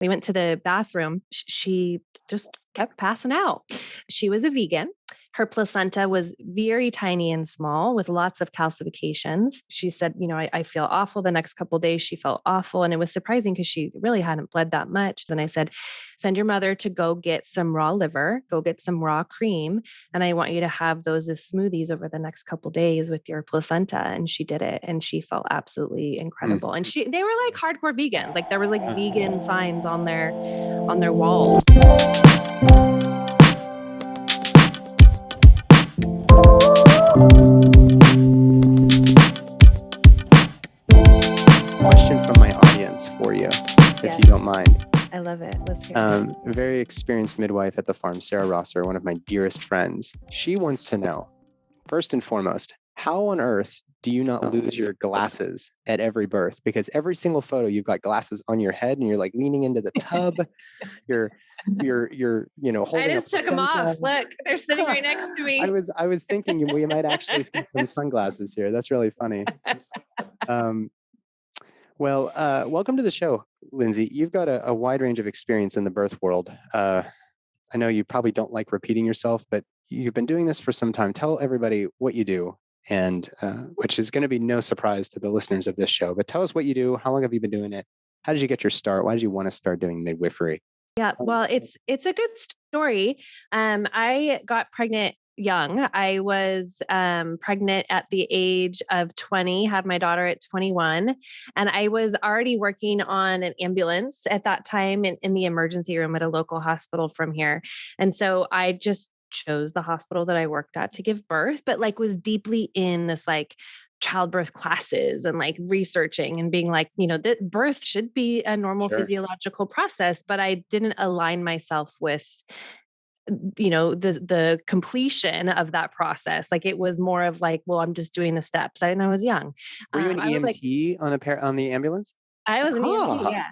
We went to the bathroom. She just kept passing out. She was a vegan. Her placenta was very tiny and small with lots of calcifications. She said, I feel awful. The next couple of days, she felt awful. And it was surprising because she really hadn't bled that much. And I said, send your mother to go get some raw liver, go get some raw cream. And I want you to have those as smoothies over the next couple of days with your placenta. And she did it. And she felt absolutely incredible. And they were like hardcore vegans. Like there was like vegan signs on their walls. Question from my audience for you, if you don't mind. I love it. Let's hear it. Very experienced midwife at the farm, Sarah Rosser, one of my dearest friends. She wants to know, first and foremost, how on earth do you not lose your glasses at every birth? Because every single photo, you've got glasses on your head and you're like leaning into the tub. You're holding. I just took them off. Look, they're sitting right next to me. I was thinking we might actually see some sunglasses here. That's really funny. Welcome to the show, Lindsey. You've got a wide range of experience in the birth world. I know you probably don't like repeating yourself, but you've been doing this for some time. Tell everybody what you do, and which is going to be no surprise to the listeners of this show. But tell us what you do. How long have you been doing it? How did you get your start? Why did you want to start doing midwifery? Yeah, well, it's a good story. I got pregnant young. I was pregnant at the age of 20, had my daughter at 21, and I was already working on an ambulance at that time in the emergency room at a local hospital from here. And so I just chose the hospital that I worked at to give birth, but like was deeply in this like childbirth classes and like researching and being like, that birth should be a normal physiological process, but I didn't align myself with the completion of that process. Like it was more of like, well, I'm just doing the steps. And I was young. Were you an EMT on the ambulance? I was an EMT. Yeah.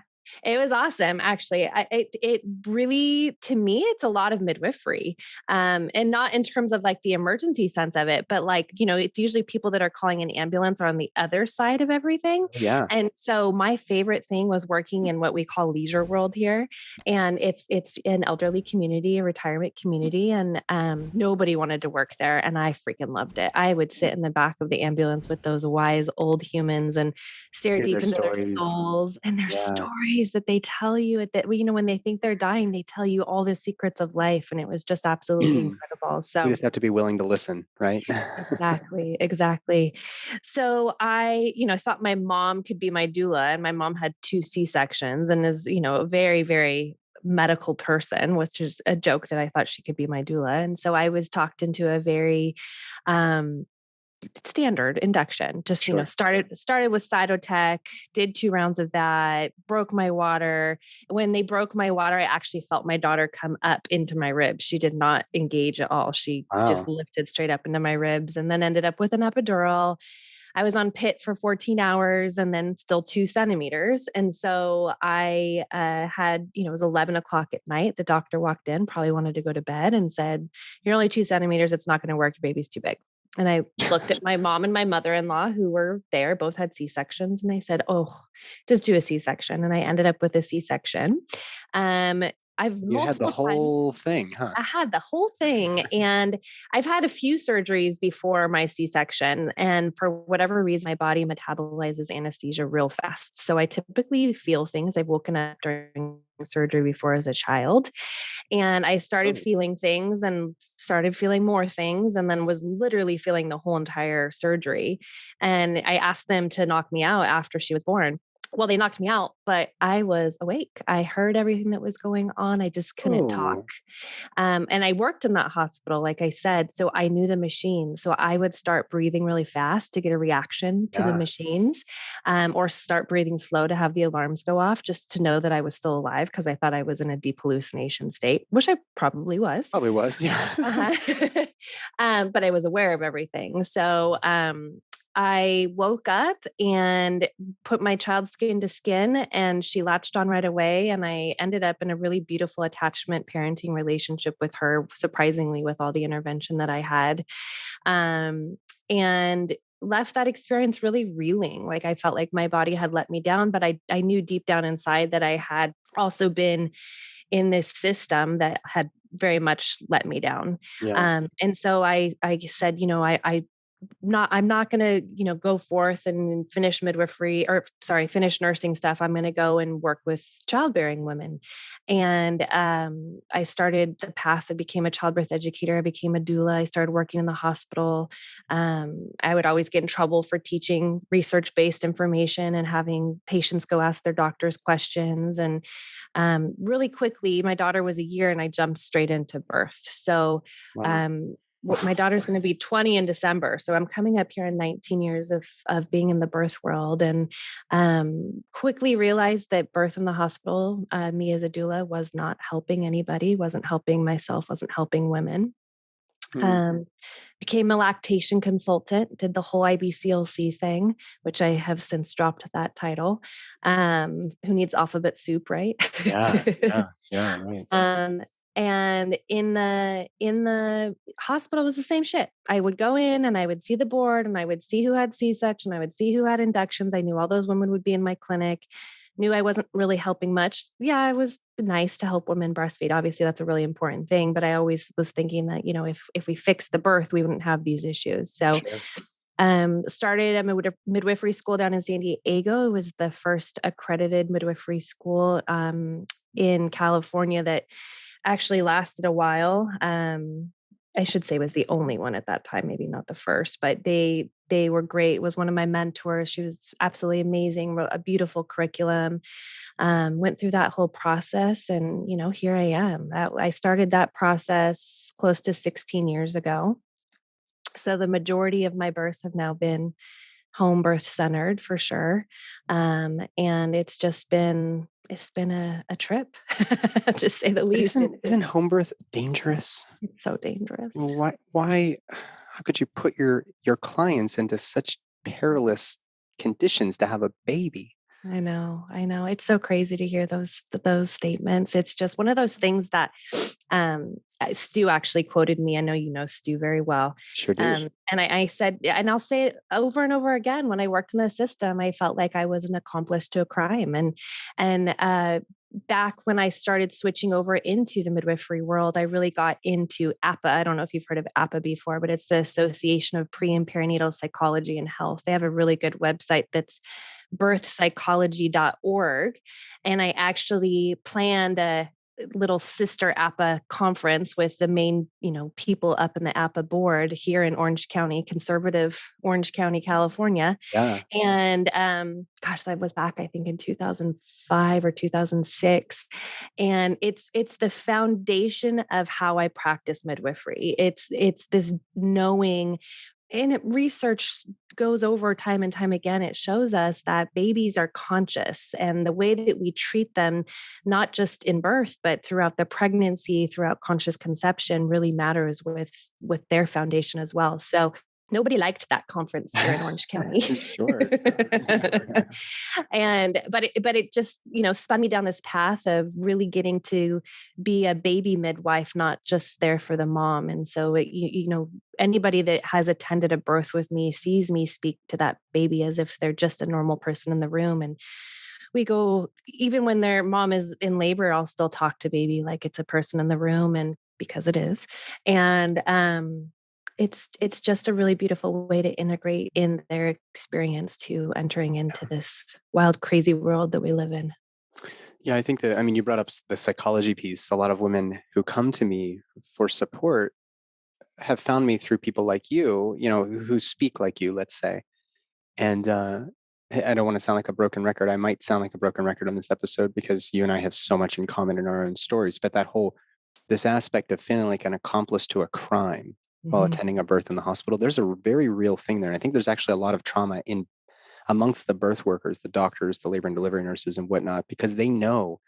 It was awesome. Actually, it really, to me, it's a lot of midwifery, and not in terms of like the emergency sense of it, but like, it's usually people that are calling an ambulance are on the other side of everything. Yeah. And so my favorite thing was working in what we call leisure world here. And it's an elderly community, a retirement community. And nobody wanted to work there. And I freaking loved it. I would sit in the back of the ambulance with those wise old humans and stare deep into their souls and their stories that they tell you that, when they think they're dying, they tell you all the secrets of life. And it was just absolutely incredible. So you just have to be willing to listen, right? Exactly. So I, thought my mom could be my doula, and my mom had 2 C-sections and is, a very, very medical person, which is a joke that I thought she could be my doula. And so I was talked into a very, standard induction, just, started with cytotech, did 2 rounds of that, broke my water. When they broke my water, I actually felt my daughter come up into my ribs. She did not engage at all. She just lifted straight up into my ribs, and then ended up with an epidural. I was on PIT for 14 hours and then still 2 centimeters. And so I had, it was 11 o'clock at night. The doctor walked in, probably wanted to go to bed, and said, "You're only 2 centimeters. It's not going to work. Your baby's too big." And I looked at my mom and my mother-in-law who were there, both had C-sections, and they said, "Oh, just do a C-section." And I ended up with a C-section. You had the whole thing, huh? I had the whole thing. And I've had a few surgeries before my C-section. And for whatever reason, my body metabolizes anesthesia real fast. So I typically feel things. I've woken up during surgery before as a child. And I started feeling things and started feeling more things, and then was literally feeling the whole entire surgery. And I asked them to knock me out after she was born. Well, they knocked me out, but I was awake. I heard everything that was going on. I just couldn't talk. And I worked in that hospital, like I said, so I knew the machines. So I would start breathing really fast to get a reaction to the machines, or start breathing slow to have the alarms go off, just to know that I was still alive, because I thought I was in a deep hallucination state, which I probably was. Yeah. But I was aware of everything. So I woke up and put my child skin to skin, and she latched on right away. And I ended up in a really beautiful attachment parenting relationship with her, surprisingly, with all the intervention that I had. And left that experience really reeling. Like I felt like my body had let me down, but I knew deep down inside that I had also been in this system that had very much let me down. Yeah. And so I said, I'm not going to, go forth and finish finish nursing stuff. I'm going to go and work with childbearing women. And I started the path. I became a childbirth educator. I became a doula. I started working in the hospital. I would always get in trouble for teaching research-based information and having patients go ask their doctors questions. And really quickly, my daughter was a year and I jumped straight into birth. So Wow. my daughter's going to be 20 in December. So I'm coming up here in 19 years of being in the birth world, and quickly realized that birth in the hospital, me as a doula, was not helping anybody, wasn't helping myself, wasn't helping women. Mm. Became a lactation consultant, did the whole IBCLC thing, which I have since dropped that title. Who needs alphabet soup, right? Yeah. Yeah. Right. And in the hospital, it was the same shit. I would go in and I would see the board and I would see who had C-section. I would see who had inductions. I knew all those women would be in my clinic. Knew I wasn't really helping much. Yeah, it was nice to help women breastfeed. Obviously, that's a really important thing. But I always was thinking that, if we fixed the birth, we wouldn't have these issues. So Sure. started a midwifery school down in San Diego. It was the first accredited midwifery school in California that actually lasted a while. I should say was the only one at that time, maybe not the first, but they were great. It was one of my mentors. She was absolutely amazing, wrote a beautiful curriculum, went through that whole process. And, here I am. I started that process close to 16 years ago. So the majority of my births have now been home birth centered for sure. And it's been a trip to say the least. Isn't home birth dangerous? It's so dangerous. Why how could you put your clients into such perilous conditions to have a baby? I know. It's so crazy to hear those statements. It's just one of those things that Stu actually quoted me. I know you know Stu very well. Sure do. And I said, and I'll say it over and over again, when I worked in the system, I felt like I was an accomplice to a crime. And back when I started switching over into the midwifery world, I really got into APA. I don't know if you've heard of APA before, but it's the Association of Pre and Perinatal Psychology and Health. They have a really good website that's birthpsychology.org. And I actually planned a little sister APA conference with the main, people up in the APA board here in Orange County, conservative Orange County, California. Yeah. And gosh, that was back, I think, in 2005 or 2006. And it's the foundation of how I practice midwifery. It's this knowing. And research goes over time and time again. It shows us that babies are conscious, and the way that we treat them, not just in birth, but throughout the pregnancy, throughout conscious conception, really matters with their foundation as well. So nobody liked that conference here in Orange County. Sure. But it just, spun me down this path of really getting to be a baby midwife, not just there for the mom. And so, anybody that has attended a birth with me sees me speak to that baby as if they're just a normal person in the room. And we go, even when their mom is in labor, I'll still talk to baby like it's a person in the room, and because it is. And it's just a really beautiful way to integrate in their experience to entering into this wild, crazy world that we live in. Yeah, I think that, you brought up the psychology piece. A lot of women who come to me for support have found me through people like you, who speak like you, let's say. And I don't want to sound like a broken record. I might sound like a broken record on this episode because you and I have so much in common in our own stories. But this aspect of feeling like an accomplice to a crime while attending a birth in the hospital, there's a very real thing there. And I think there's actually a lot of trauma amongst the birth workers, the doctors, the labor and delivery nurses and whatnot, because they know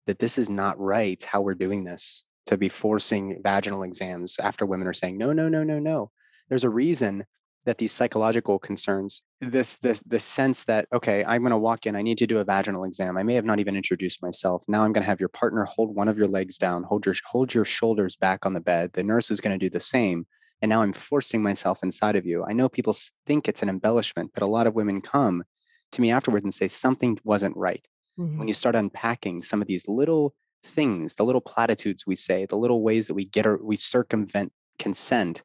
that this is not right how we're doing this, to be forcing vaginal exams after women are saying, no, no, no, no, no. There's a reason that these psychological concerns, this sense that, okay, I'm going to walk in, I need to do a vaginal exam. I may have not even introduced myself. Now I'm going to have your partner hold one of your legs down, hold your shoulders back on the bed. The nurse is going to do the same. and now I'm forcing myself inside of you. I know people think it's an embellishment, but a lot of women come to me afterwards and say something wasn't right. Mm-hmm. When you start unpacking some of these little things, the little platitudes we say, the little ways that we circumvent consent,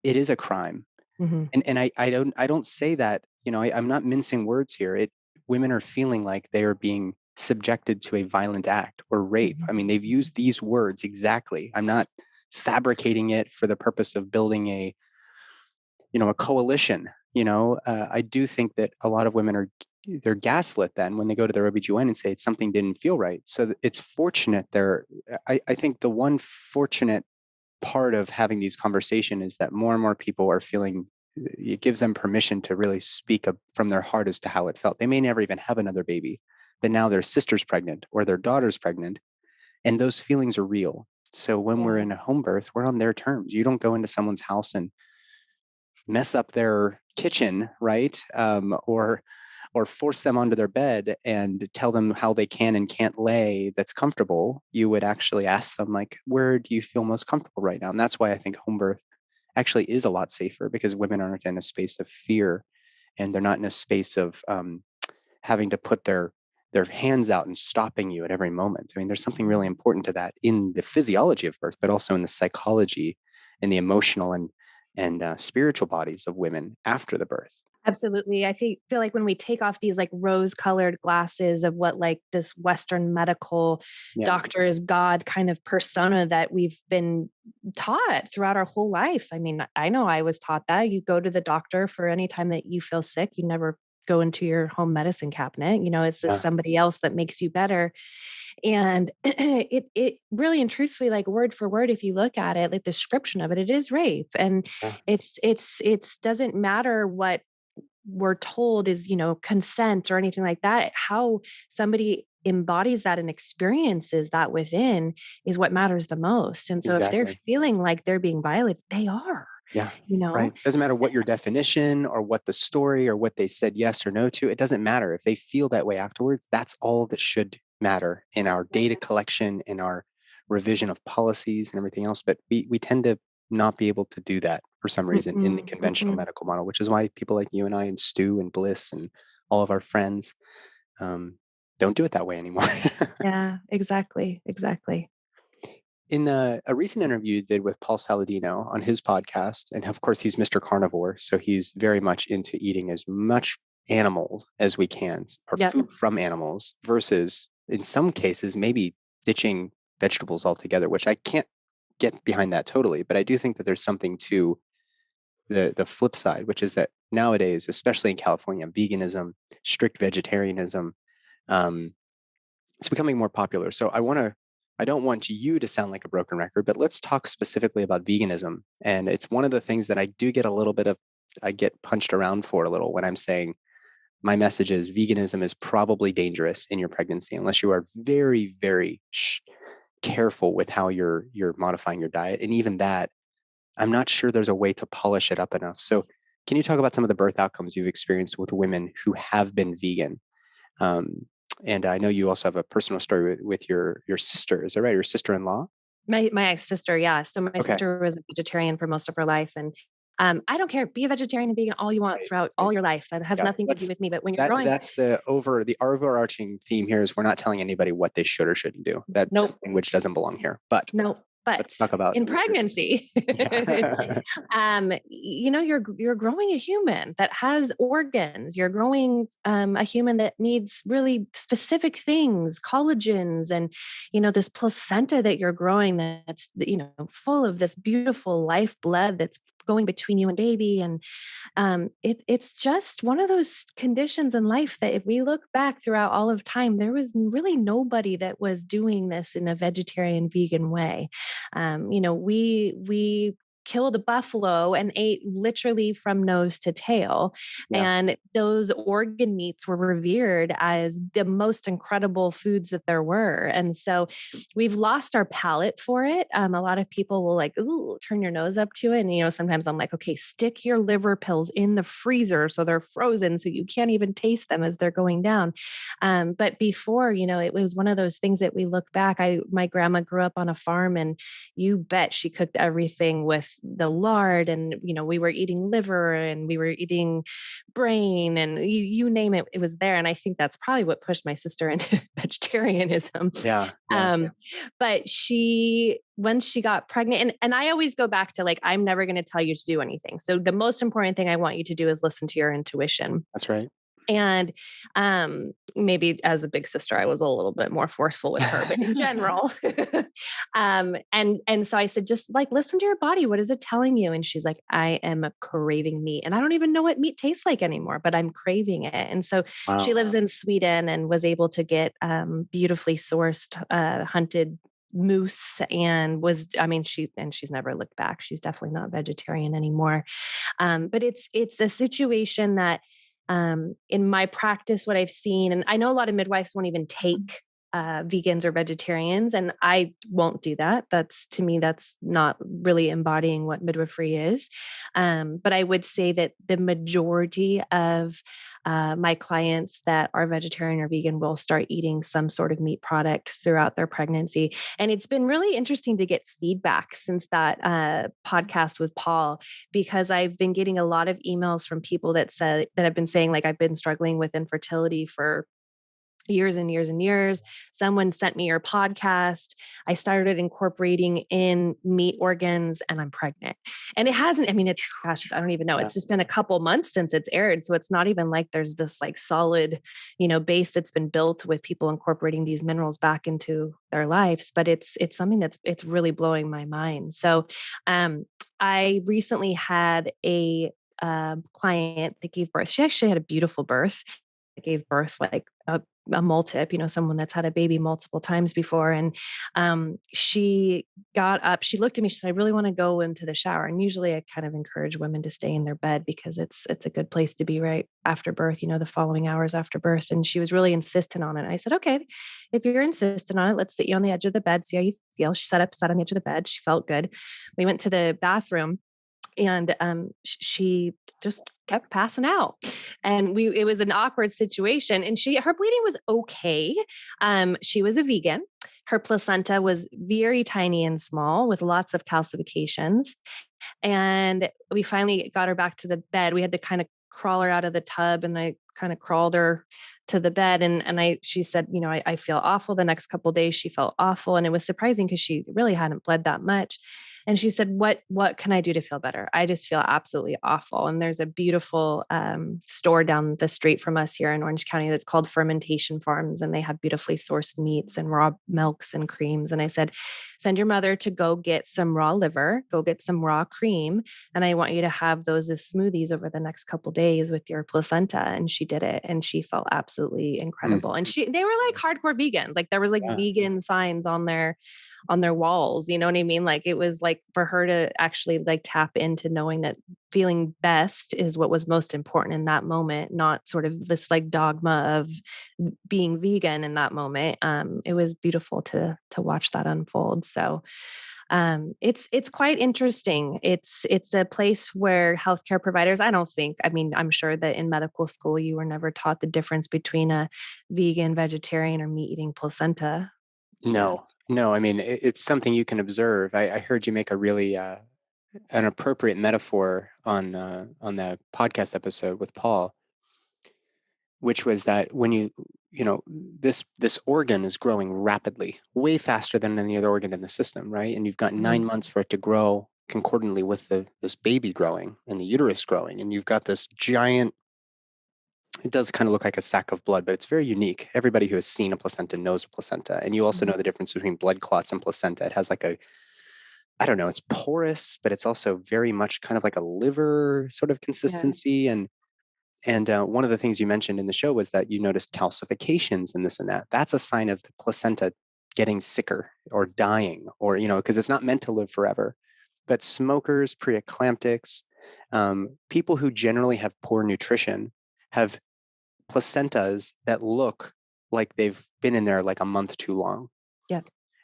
it is a crime. Mm-hmm. And I don't say that, I'm not mincing words here. Women are feeling like they are being subjected to a violent act or rape. I mean, they've used these words exactly. I'm not fabricating it for the purpose of building a coalition. I do think that a lot of women they're gaslit then when they go to their OBGYN and say something didn't feel right. So it's fortunate I think the one fortunate part of having these conversations is that more and more people are feeling it gives them permission to really speak up from their heart as to how it felt. They may never even have another baby, but now their sister's pregnant or their daughter's pregnant, and those feelings are real. So when we're in a home birth, we're on their terms. You don't go into someone's house and mess up their kitchen, right? Or force them onto their bed and tell them how they can and can't lay that's comfortable. You would actually ask them, like, where do you feel most comfortable right now? And that's why I think home birth actually is a lot safer, because women aren't in a space of fear, and they're not in a space of having to put their hands out and stopping you at every moment. I mean, there's something really important to that in the physiology of birth, but also in the psychology and the emotional and spiritual bodies of women after the birth. Absolutely. I feel like when we take off these like rose-colored glasses of what like this Western medical doctor is God kind of persona that we've been taught throughout our whole lives. I mean, I know I was taught that you go to the doctor for any time that you feel sick. You never go into your home medicine cabinet. It's just somebody else that makes you better. And it really and truthfully, like word for word, if you look at it, like the description of it is rape. And it's doesn't matter what we're told is, consent or anything like that. How somebody embodies that and experiences that within is what matters the most. And so if they're feeling like they're being violated, they are. Yeah. Right. Doesn't matter what your definition or what the story or what they said yes or no to. It doesn't matter. If they feel that way afterwards, that's all that should matter in our data collection, in our revision of policies and everything else. But we tend to not be able to do that for some reason in the conventional medical model, which is why people like you and I and Stu and Bliss and all of our friends don't do it that way anymore. Yeah, exactly. In a recent interview you did with Paul Saladino on his podcast, and of course he's Mr. Carnivore, so he's very much into eating as much animals as we can, or food from animals, versus in some cases maybe ditching vegetables altogether, which I can't get behind that totally. But I do think that there's something to the flip side, which is that nowadays, especially in California, veganism, strict vegetarianism, it's becoming more popular. So I don't want you to sound like a broken record, but let's talk specifically about veganism. And it's one of the things that I do get I get punched around for a little when I'm saying my message is veganism is probably dangerous in your pregnancy unless you are very, very careful with how you're modifying your diet. And even that, I'm not sure there's a way to polish it up enough. So can you talk about some of the birth outcomes you've experienced with women who have been vegan? And I know you also have a personal story with your sister. Is that right? Your sister-in-law? My sister, yeah. So my sister was a vegetarian for most of her life. And I don't care. Be a vegetarian and vegan all you want throughout all your life. That has nothing to do with me. But when you're growing, that's the overarching theme here is we're not telling anybody what they should or shouldn't do. That language doesn't belong here. But but let's talk about in pregnancy, you're growing a human that has organs. You're growing a human that needs really specific things, collagens, and this placenta that you're growing that's full of this beautiful lifeblood that's going between you and baby. And it's just one of those conditions in life that if we look back throughout all of time, there was really nobody that was doing this in a vegetarian vegan way. We killed a buffalo and ate literally from nose to tail. And those organ meats were revered as the most incredible foods that there were. And so we've lost our palate for it. A lot of people will turn your nose up to it. And, sometimes I'm like, okay, stick your liver pills in the freezer so they're frozen so you can't even taste them as they're going down. But before, it was one of those things that we look back. My grandma grew up on a farm, and you bet she cooked everything with the lard, and, we were eating liver and we were eating brain, and you name it, it was there. And I think that's probably what pushed my sister into vegetarianism. Yeah. But when she got pregnant, and I always go back to, like, I'm never going to tell you to do anything. So the most important thing I want you to do is listen to your intuition. That's right. And maybe as a big sister, I was a little bit more forceful with her, but in general, and so I said, just like, listen to your body. What is it telling you? And she's like, I am craving meat, and I don't even know what meat tastes like anymore, but I'm craving it. And so she lives in Sweden and was able to get beautifully sourced, hunted moose, and she's never looked back. She's definitely not vegetarian anymore. But it's a situation that, in my practice, what I've seen, and I know a lot of midwives won't even take vegans or vegetarians, and I won't do that. To me, that's not really embodying what midwifery is. But I would say that the majority of my clients that are vegetarian or vegan will start eating some sort of meat product throughout their pregnancy. And it's been really interesting to get feedback since that podcast with Paul, because I've been getting a lot of emails from people that have been saying, like, I've been struggling with infertility for years and years and years. Someone sent me your podcast. I started incorporating in meat organs and I'm pregnant. And it hasn't, gosh, I don't even know. It's just been a couple months since it's aired. So it's not even like there's this like solid, base that's been built with people incorporating these minerals back into their lives. But it's something it's really blowing my mind. So I recently had a client that gave birth. She actually had a beautiful birth. Gave birth like a multip, someone that's had a baby multiple times before. And she got up, she looked at me, she said, I really want to go into the shower. And usually I kind of encourage women to stay in their bed because it's a good place to be right after birth, the following hours after birth. And she was really insistent on it. And I said, okay, if you're insistent on it, let's sit you on the edge of the bed, see how you feel. She sat on the edge of the bed. She felt good. We went to the bathroom. And she just kept passing out, and it was an awkward situation. And her bleeding was okay. She was a vegan. Her placenta was very tiny and small with lots of calcifications. And we finally got her back to the bed. We had to kind of crawl her out of the tub, and I kind of crawled her to the bed. And she said, I feel awful. The next couple of days she felt awful. And it was surprising because she really hadn't bled that much. And she said, what can I do to feel better? I just feel absolutely awful. And there's a beautiful store down the street from us here in Orange County that's called Fermentation Farms. And they have beautifully sourced meats and raw milks and creams. And I said, send your mother to go get some raw liver, go get some raw cream. And I want you to have those as smoothies over the next couple of days with your placenta. And she did it. And she felt absolutely incredible. And they were like hardcore vegans. Like there was like vegan signs on their walls. You know what I mean? Like it was like for her to actually like tap into knowing that feeling best is what was most important in that moment, not sort of this like dogma of being vegan in that moment. It was beautiful to watch that unfold. So it's quite interesting. It's a place where healthcare providers, I'm sure that in medical school, you were never taught the difference between a vegan, vegetarian, or meat eating placenta. No, it's something you can observe. I heard you make a really an appropriate metaphor on the podcast episode with Paul, which was that when this organ is growing rapidly, way faster than any other organ in the system, right? And you've got 9 months for it to grow concordantly with this baby growing and the uterus growing, and you've got this giant. It does kind of look like a sack of blood, but it's very unique. Everybody who has seen a placenta knows a placenta. And you also know the difference between blood clots and placenta. It has like I don't know, it's porous, but it's also very much kind of like a liver sort of consistency. Yeah. And one of the things you mentioned in the show was that you noticed calcifications and this and that. That's a sign of the placenta getting sicker or dying, or, because it's not meant to live forever. But smokers, preeclamptics, people who generally have poor nutrition have placentas that look like they've been in there like a month too long. Yeah.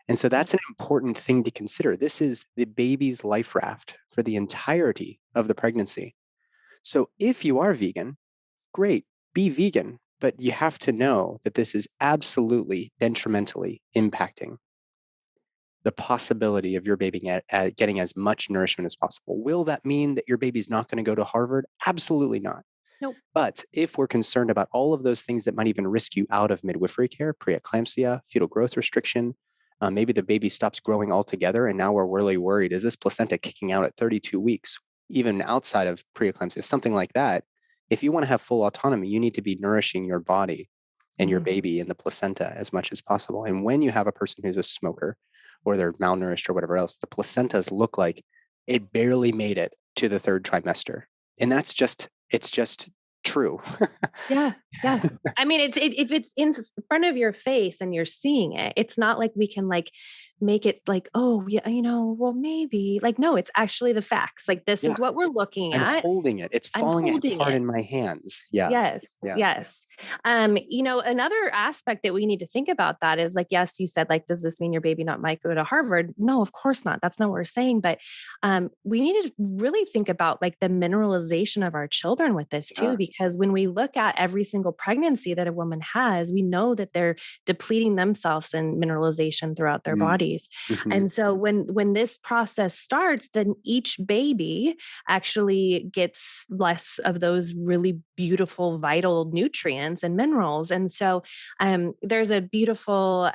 And so that's an important thing to consider. This is the baby's life raft for the entirety of the pregnancy. So if you are vegan, great, be vegan, but you have to know that this is absolutely detrimentally impacting the possibility of your baby getting as much nourishment as possible. Will that mean that your baby's not going to go to Harvard? Absolutely not. Nope. But if we're concerned about all of those things that might even risk you out of midwifery care, preeclampsia, fetal growth restriction, maybe the baby stops growing altogether, and now we're really worried, is this placenta kicking out at 32 weeks, even outside of preeclampsia, something like that. If you want to have full autonomy, you need to be nourishing your body and your baby and the placenta as much as possible. And when you have a person who's a smoker or they're malnourished or whatever else, the placentas look like it barely made it to the third trimester. And it's just true. Yeah. I mean, if it's in front of your face and you're seeing it, it's not like we can like make it like, oh yeah, well, maybe like, no, it's actually the facts. Like, this is what we're looking I'm at. holding it. It's falling apart in my hands. Yes. Yes. Another aspect that we need to think about that is like, yes, you said like, does this mean your baby might go to Harvard? No, of course not. That's not what we're saying. But we need to really think about like the mineralization of our children with this too, because when we look at every single pregnancy that a woman has, we know that they're depleting themselves in mineralization throughout their bodies. And so when this process starts, then each baby actually gets less of those really beautiful, vital nutrients and minerals. And so there's a beautiful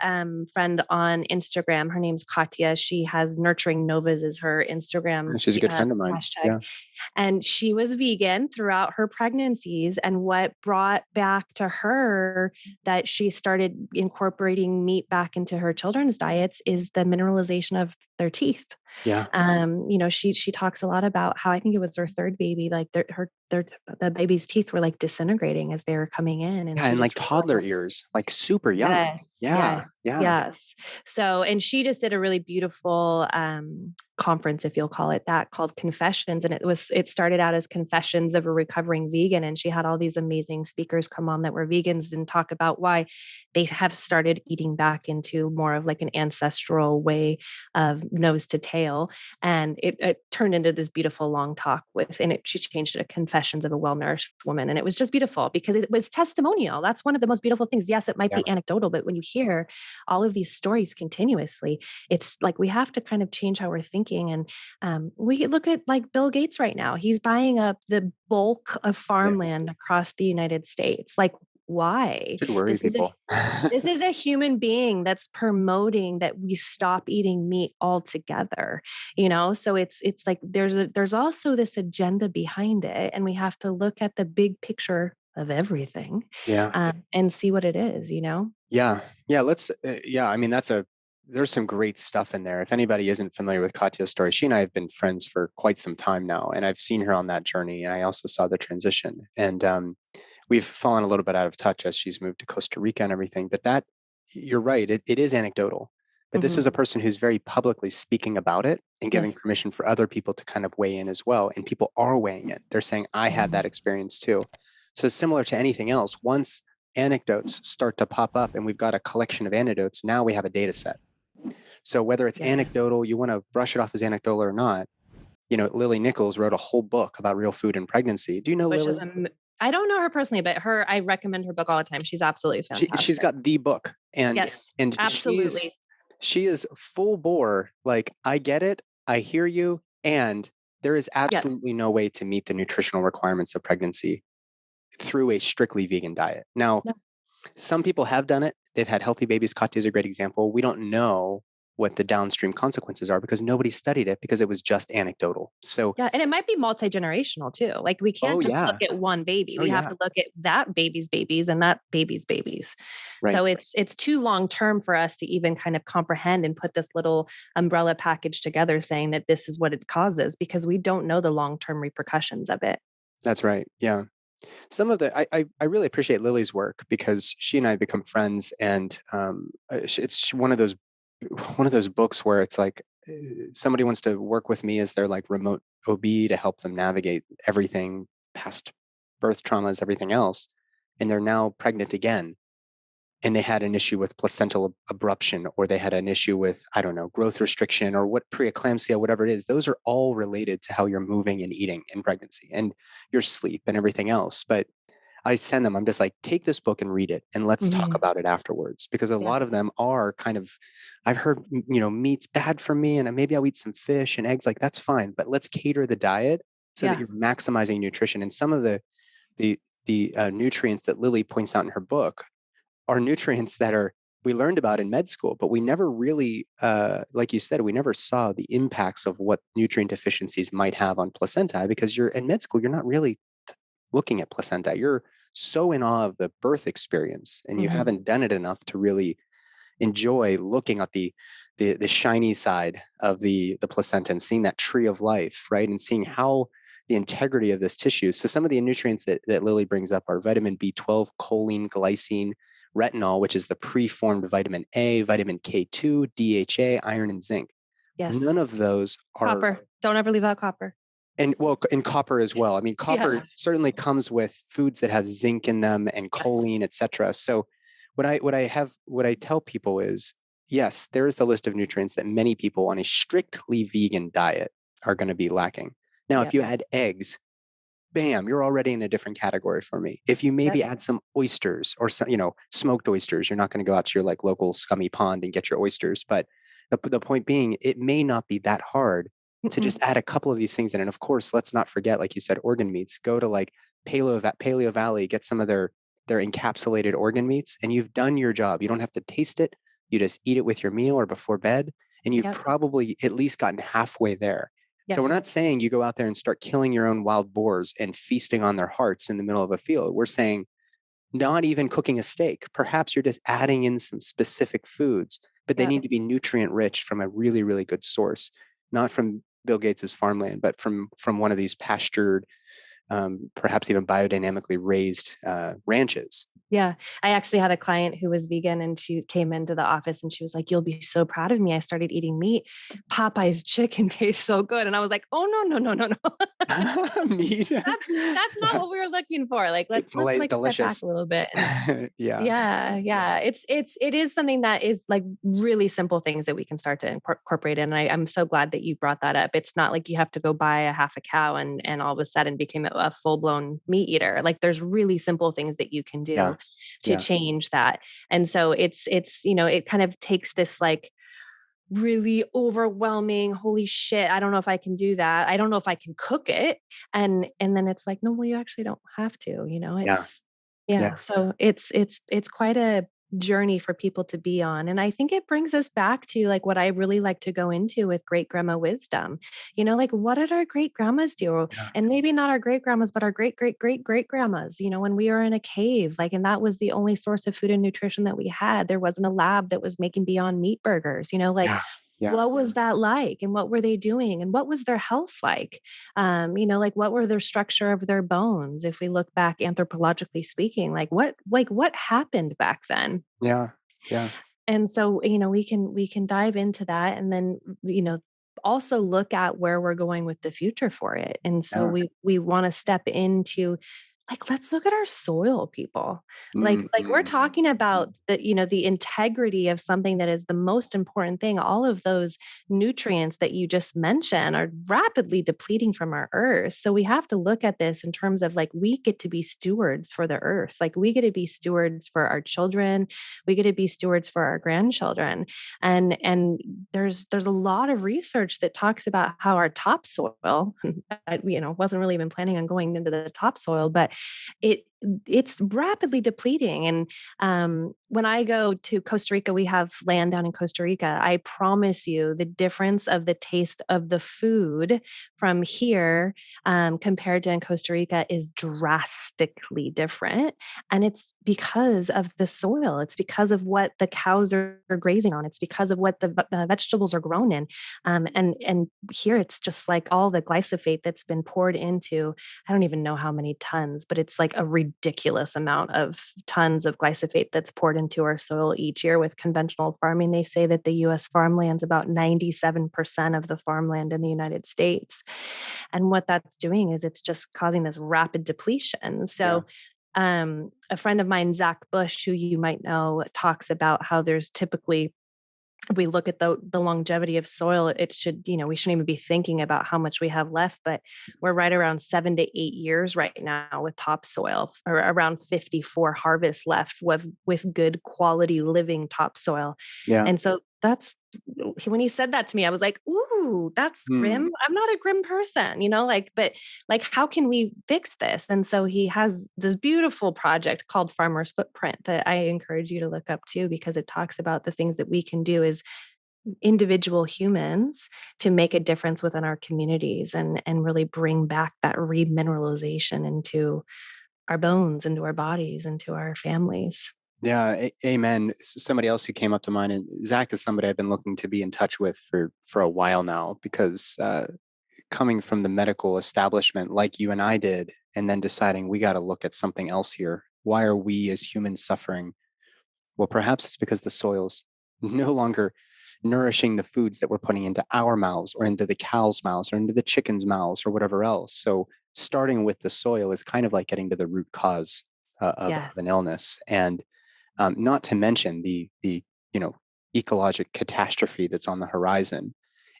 friend on Instagram. Her name's Katya. She has Nurturing Novas is her Instagram. She's a good friend of mine. Hashtag. Yeah. And she was vegan throughout her pregnancies. And what brought back to her that she started incorporating meat back into her children's diets is the mineralization of their teeth. Yeah. She talks a lot about how I think it was her third baby, like the baby's teeth were like disintegrating as they were coming in. And like toddler ears, like super young. Yes. So, and she just did a really beautiful conference, if you'll call it that, called Confessions. And it started out as Confessions of a Recovering Vegan. And she had all these amazing speakers come on that were vegans and talk about why they have started eating back into more of like an ancestral way of nose to tail. And it turned into this beautiful long talk she changed it to Confessions of a Well-Nourished Woman. And it was just beautiful because it was testimonial. That's one of the most beautiful things. Yes, it might be anecdotal, but when you hear all of these stories continuously, it's like we have to kind of change how we're thinking. And we look at like Bill Gates right now. He's buying up the bulk of farmland across the United States. Like, why? Should worry people. This is a human being that's promoting that we stop eating meat altogether, so it's like there's also this agenda behind it, and we have to look at the big picture of everything and see what it is. Let's I mean, there's some great stuff in there. If anybody isn't familiar with Katya's story, she and I have been friends for quite some time now, and I've seen her on that journey, and I also saw the transition. And we've fallen a little bit out of touch as she's moved to Costa Rica and everything. But you're right, it is anecdotal. But this is a person who's very publicly speaking about it and giving permission for other people to kind of weigh in as well. And people are weighing in. They're saying, I had that experience too. So similar to anything else, once anecdotes start to pop up and we've got a collection of anecdotes, now we have a data set. So whether it's anecdotal, you want to brush it off as anecdotal or not, Lily Nichols wrote a whole book about real food and pregnancy. Do you know Lily? I don't know her personally, but I recommend her book all the time. She's absolutely fantastic. She's got the book. And absolutely. She is full bore. Like, I get it. I hear you. And there is absolutely no way to meet the nutritional requirements of pregnancy through a strictly vegan diet. Now, some people have done it. They've had healthy babies. Katya is a great example. We don't know what the downstream consequences are because nobody studied it because it was just anecdotal. So and it might be multi-generational too. Like we can't just look at one baby. We have to look at that baby's babies and that baby's babies. Right. So it's too long-term for us to even kind of comprehend and put this little umbrella package together saying that this is what it causes because we don't know the long-term repercussions of it. That's right. Yeah. Some of I really appreciate Lily's work because she and I have become friends, and it's one of those books where it's like somebody wants to work with me as their like remote OB to help them navigate everything past birth traumas, everything else, and they're now pregnant again, and they had an issue with placental abruption, or they had an issue with, I don't know, growth restriction or what preeclampsia, whatever it is. Those are all related to how you're moving and eating in pregnancy and your sleep and everything else. But I send them, I'm just like, take this book and read it and let's talk Mhm. about it afterwards. Because a Yeah. lot of them are kind of, I've heard, meat's bad for me and maybe I'll eat some fish and eggs, like that's fine, but let's cater the diet so that Yeah. you're maximizing nutrition. And some of the nutrients that Lily points out in her book are nutrients that we learned about in med school, but we never really, like you said, we never saw the impacts of what nutrient deficiencies might have on placenta, because you're in med school, you're not really looking at placenta. You're so in awe of the birth experience, and you Mhm. haven't done it enough to really enjoy looking at the shiny side of the placenta and seeing that tree of life, right? And seeing how the integrity of this tissue. So some of the nutrients that Lily brings up are vitamin B12, choline, glycine, retinol, which is the preformed vitamin A, vitamin K2, DHA, iron, and zinc. Yes. None of those are, Copper. Don't ever leave out copper. and well, in copper as well. I mean, copper Yes. certainly comes with foods that have zinc in them and Yes. choline, et cetera. So what I tell people is, yes, there is the list of nutrients that many people on a strictly vegan diet are going to be lacking. Now, if Yep. you add eggs, bam, you're already in a different category for me. If you maybe Yep. add some oysters or some, smoked oysters, you're not going to go out to your like local scummy pond and get your oysters. But the point being, it may not be that hard to Mm-mm. just add a couple of these things in. And of course, let's not forget, like you said, organ meats. Go to like Paleo Valley, get some of their encapsulated organ meats, and you've done your job. You don't have to taste it. You just eat it with your meal or before bed, and you've Yep. probably at least gotten halfway there. So we're Yes. not saying you go out there and start killing your own wild boars and feasting on their hearts in the middle of a field. We're saying not even cooking a steak. Perhaps you're just adding in some specific foods, but they Yep. need to be nutrient rich from a really, really good source, not from Bill Gates's farmland, but from one of these pastured, perhaps even biodynamically raised ranches. Yeah. I actually had a client who was vegan and she came into the office and she was like, "You'll be so proud of me. I started eating meat. Popeye's chicken tastes so good." And I was like, "Oh, no, no, no, no, no." Meat. That's not what we were looking for. Like, It let's fillets like step back delicious. a little bit. And Yeah. yeah, Yeah. yeah. It is something that is like really simple things that we can start to incorporate in. And I'm so glad that you brought that up. It's not like you have to go buy a half a cow and all of a sudden become a full blown meat eater. Like there's really simple things that you can Yeah. do to Yeah. change that. And so it kind of takes this like really overwhelming, holy shit, I don't know if I can do that. I don't know if I can cook it. And then it's like, no, well, you actually don't have to, Yeah. it's Yeah. yeah. So it's quite a journey for people to be on. And I think it brings us back to like what I really like to go into with great grandma wisdom. Like what did our great grandmas do? Yeah. And maybe not our great grandmas, but our great great great great grandmas, when we were in a cave, like, and that was the only source of food and nutrition that we had. There wasn't a lab that was making Beyond Meat burgers, like Yeah. Yeah. what was that like and what were they doing and what was their health like? Like what were their structure of their bones? If we look back anthropologically speaking, like what happened back then? Yeah. Yeah. And so, we can dive into that and then, also look at where we're going with the future for it. And so Yeah. we want to step into like, let's look at our soil, people. Like we're Mhm. talking about the integrity of something that is the most important thing. All of those nutrients that you just mentioned are rapidly depleting from our earth. So we have to look at this in terms of like, we get to be stewards for the earth. Like we get to be stewards for our children. We get to be stewards for our grandchildren. And there's a lot of research that talks about how our topsoil, wasn't really even planning on going into the topsoil, but it it's rapidly depleting. And when I go to Costa Rica, we have land down in Costa Rica. I promise you, the difference of the taste of the food from here compared to in Costa Rica is drastically different. And it's because of the soil. It's because of what the cows are grazing on. It's because of what the vegetables are grown in. And here it's just like all the glyphosate that's been poured into. I don't even know how many tons, but it's like a ridiculous amount of tons of glyphosate that's poured into our soil each year with conventional farming. They say that the US farmland's about 97% of the farmland in the United States. And what that's doing is it's just causing this rapid depletion. Yeah. So a friend of mine, Zach Bush, who you might know, talks about how there's typically we look at the longevity of soil, it should, we shouldn't even be thinking about how much we have left, but we're right around 7 to 8 years right now with topsoil, or around 54 harvests left with good quality living topsoil. Yeah. And so that's when he said that to me, I was like, ooh, that's grim. I'm not a grim person, but like, how can we fix this? And so he has this beautiful project called Farmer's Footprint that I encourage you to look up too, because it talks about the things that we can do as individual humans to make a difference within our communities and really bring back that remineralization into our bones, into our bodies, into our families. Yeah, amen. Somebody else who came up to mind, and Zach is somebody I've been looking to be in touch with for a while now, because coming from the medical establishment like you and I did, and then deciding we got to look at something else here. Why are we as humans suffering? Well, perhaps it's because the soil's no longer nourishing the foods that we're putting into our mouths or into the cow's mouths or into the chicken's mouths or whatever else. So starting with the soil is kind of like getting to the root cause of an Yes. illness. And not to mention the ecologic catastrophe that's on the horizon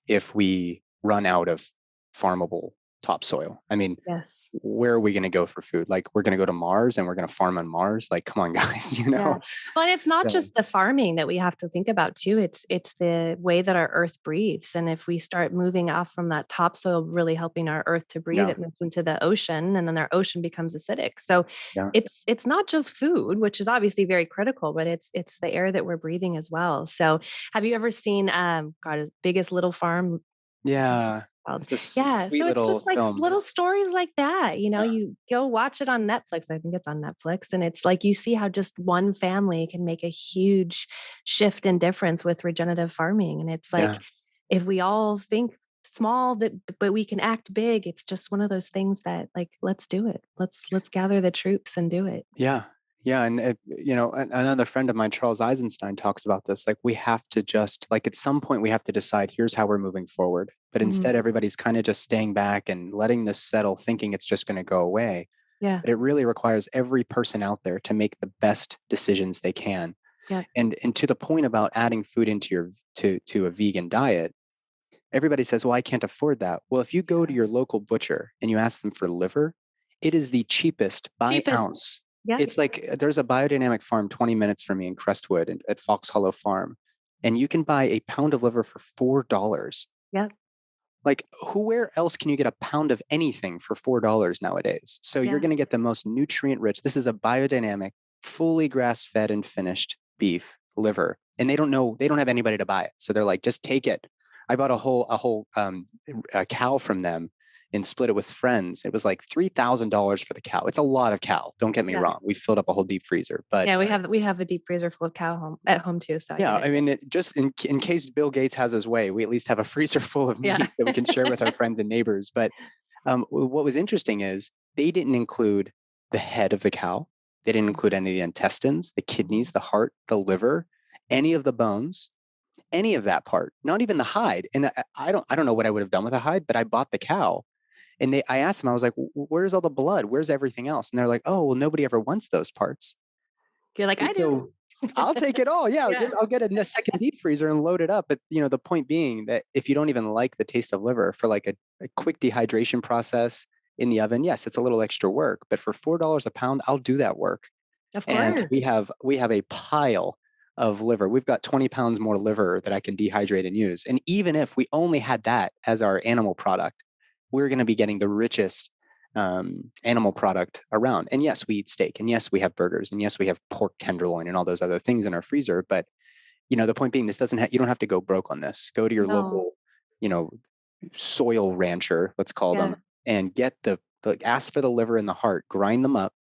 if we run out of farmable topsoil. I mean, Yes. where are we going to go for food? Like, we're going to go to Mars and we're going to farm on Mars? Like, come on, guys, Yeah. Well, and it's not So, just the farming that we have to think about too. It's the way that our earth breathes. And if we start moving off from that topsoil, really helping our earth to breathe, yeah, it moves into the ocean, and then our ocean becomes acidic. So yeah. it's not just food, which is obviously very critical, but it's the air that we're breathing as well. So have you ever seen God, his Biggest Little Farm? Yeah. Called. It's this Yeah, sweet so it's little just like film. little stories like that, Yeah. you go watch it on Netflix. I think it's on Netflix, and it's like you see how just one family can make a huge shift and difference with regenerative farming. And it's like, Yeah. if we all think small but we can act big, it's just one of those things that, like, let's do it. Let's gather the troops and do it. Yeah. Yeah. And, another friend of mine, Charles Eisenstein, talks about this. Like, we have to just, like, at some point, we have to decide here's how we're moving forward. But Mhm. instead, everybody's kind of just staying back and letting this settle, thinking it's just going to go away. Yeah. But it really requires every person out there to make the best decisions they can. Yeah. And to the point about adding food into to a vegan diet, everybody says, well, I can't afford that. Well, if you go to your local butcher and you ask them for liver, it is the cheapest by Cheapest. ounce. Yeah. It's like there's a biodynamic farm 20 minutes from me in Crestwood at Fox Hollow Farm, and you can buy a pound of liver for $4. Yeah. Like, where else can you get a pound of anything for $4 nowadays? So you're Yeah. going to get the most nutrient rich. This is a biodynamic, fully grass fed and finished beef liver. And they don't have anybody to buy it. So they're like, just take it. I bought a cow from them and split it with friends. It was like $3,000 for the cow. It's a lot of cow. Don't get me Yeah. wrong. We filled up a whole deep freezer, but Yeah, we have a deep freezer full of cow at home too, so I yeah, get it. I mean, just in case Bill Gates has his way, we at least have a freezer full of meat Yeah. that we can share with our friends and neighbors. But what was interesting is they didn't include the head of the cow. They didn't include any of the intestines, the kidneys, the heart, the liver, any of the bones, any of that part, not even the hide. And I don't know what I would have done with a hide, but I bought the cow. And I asked them, I was like, where's all the blood? Where's everything else? And they're like, oh, well, nobody ever wants those parts. You're like, And I do. so I'll take it all. Yeah, Yeah. I'll get a second deep freezer and load it up. But the point being that if you don't even like the taste of liver, for like a quick dehydration process in the oven, yes, it's a little extra work. But for $4 a pound, I'll do that work. Of And course. we have a pile of liver. We've got 20 pounds more liver that I can dehydrate and use. And even if we only had that as our animal product, we're going to be getting the richest animal product around. And yes, we eat steak, and yes, we have burgers, and yes, we have pork tenderloin and all those other things in our freezer. But the point being, you don't have to go broke on this. Go to your No. local, you know, soil rancher, let's call Yeah. them, and get ask for the liver and the heart, grind them up,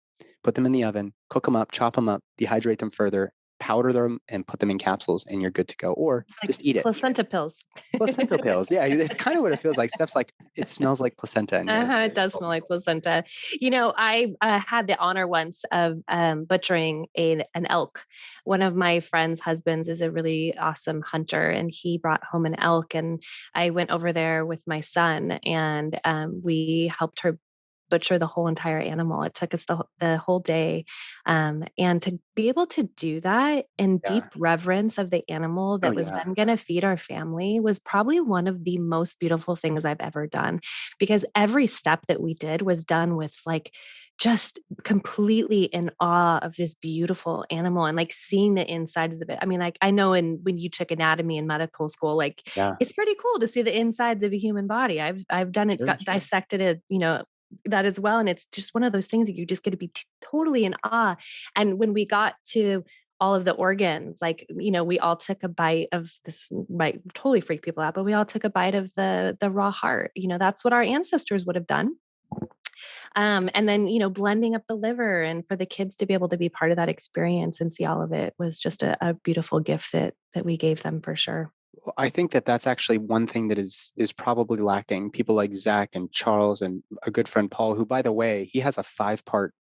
put them in the oven, cook them up, chop them up, dehydrate them further, powder them, and put them in capsules, and you're good to go. Or Like just eat it. placenta pills. Placental pills. Yeah, it's kind of what it feels like. Steph's like, it smells like placenta in here. It does smell like placenta. I had the honor once of butchering an elk. One of my friend's husbands is a really awesome hunter, and he brought home an elk. And I went over there with my son, and we helped her butcher the whole entire animal. It took us the whole day. And to be able to do that in Yeah. deep reverence of the animal Oh that was yeah. then going to feed our family was probably one of the most beautiful things I've ever done, because every step that we did was done with like just completely in awe of this beautiful animal and like seeing the insides of it. I mean, like I know when you took anatomy in medical school, like Yeah. it's pretty cool to see the insides of a human body. I've done it, Sure. dissected it, that as well. And it's just one of those things that you just get to be totally in awe. And when we got to all of the organs, like, we all took a bite of this, might totally freak people out, but we all took a bite of the raw heart. That's what our ancestors would have done. And then, blending up the liver, and for the kids to be able to be part of that experience and see all of it was just a beautiful gift that we gave them for sure. I think that that's actually one thing that is probably lacking. People like Zach and Charles and a good friend Paul, who, by the way, he has a 5-part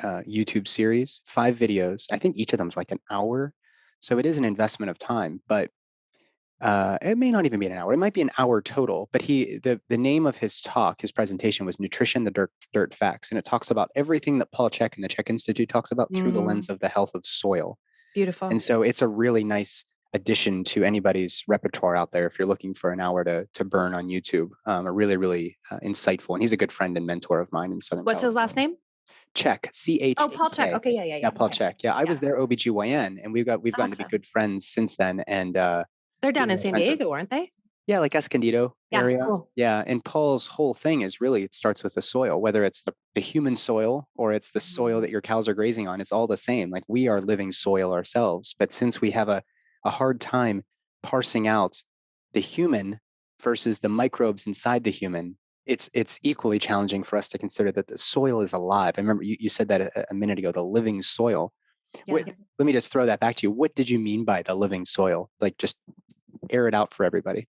YouTube series, 5 videos. I think each of them is like an hour, so it is an investment of time. But it may not even be an hour. It might be an hour total. But the name of his talk, his presentation was "Nutrition: The Dirt Facts," and it talks about everything that Paul Chek and the Chek Institute talks about through the lens of the health of soil. Beautiful. And so it's a really nice addition to anybody's repertoire out there if you're looking for an hour to burn on YouTube. A really, really insightful. And he's a good friend and mentor of mine in Southern What's his last name? Chek, C-H. Oh, Paul Chek. Okay, yeah. Yeah, Paul Okay. Chek. Yeah, I was their OBGYN, and we've gotten to be Awesome. good friends since then. And They're down in San Diego, aren't they? yeah, like Escondido area. Cool. Yeah, and Paul's whole thing is really, it starts with the soil, whether it's the human soil or it's the soil that your cows are grazing on. It's all the same. Like, we are living soil ourselves. But since we have a hard time parsing out the human versus the microbes inside the human, it's equally challenging for us to consider that the soil is alive. I remember you said that a minute ago, the living soil. Yeah. Let me just throw that back to you. What did you mean by the living soil? Like, just air it out for everybody.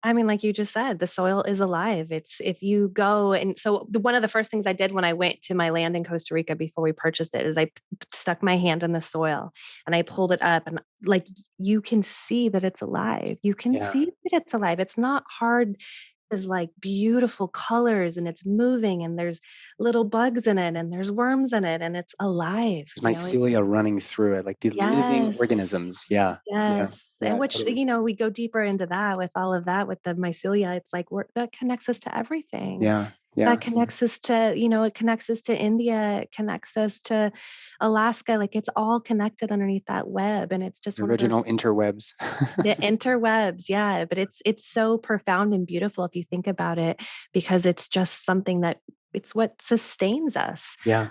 I mean, like you just said, the soil is alive. It's if you go, and so one of the first things I did when I went to my land in Costa Rica before we purchased it is I stuck my hand in the soil and I pulled it up, and like you can see that it's alive. You can see that it's alive. It's not hard. Is like beautiful colors, and it's moving, and there's little bugs in it, and there's worms in it, and it's alive. There's mycelia running through it, like the living organisms. Yeah. Yes. Yeah, And which, totally. we go deeper into that with all of that, with the mycelia. It's like that connects us to everything. Yeah. That connects us to, it connects us to India, it connects us to Alaska. Like it's all connected underneath that web. And it's just The one of those original interwebs. the interwebs. Yeah. But it's so profound and beautiful if you think about it, because it's just something that it's what sustains us. Yeah.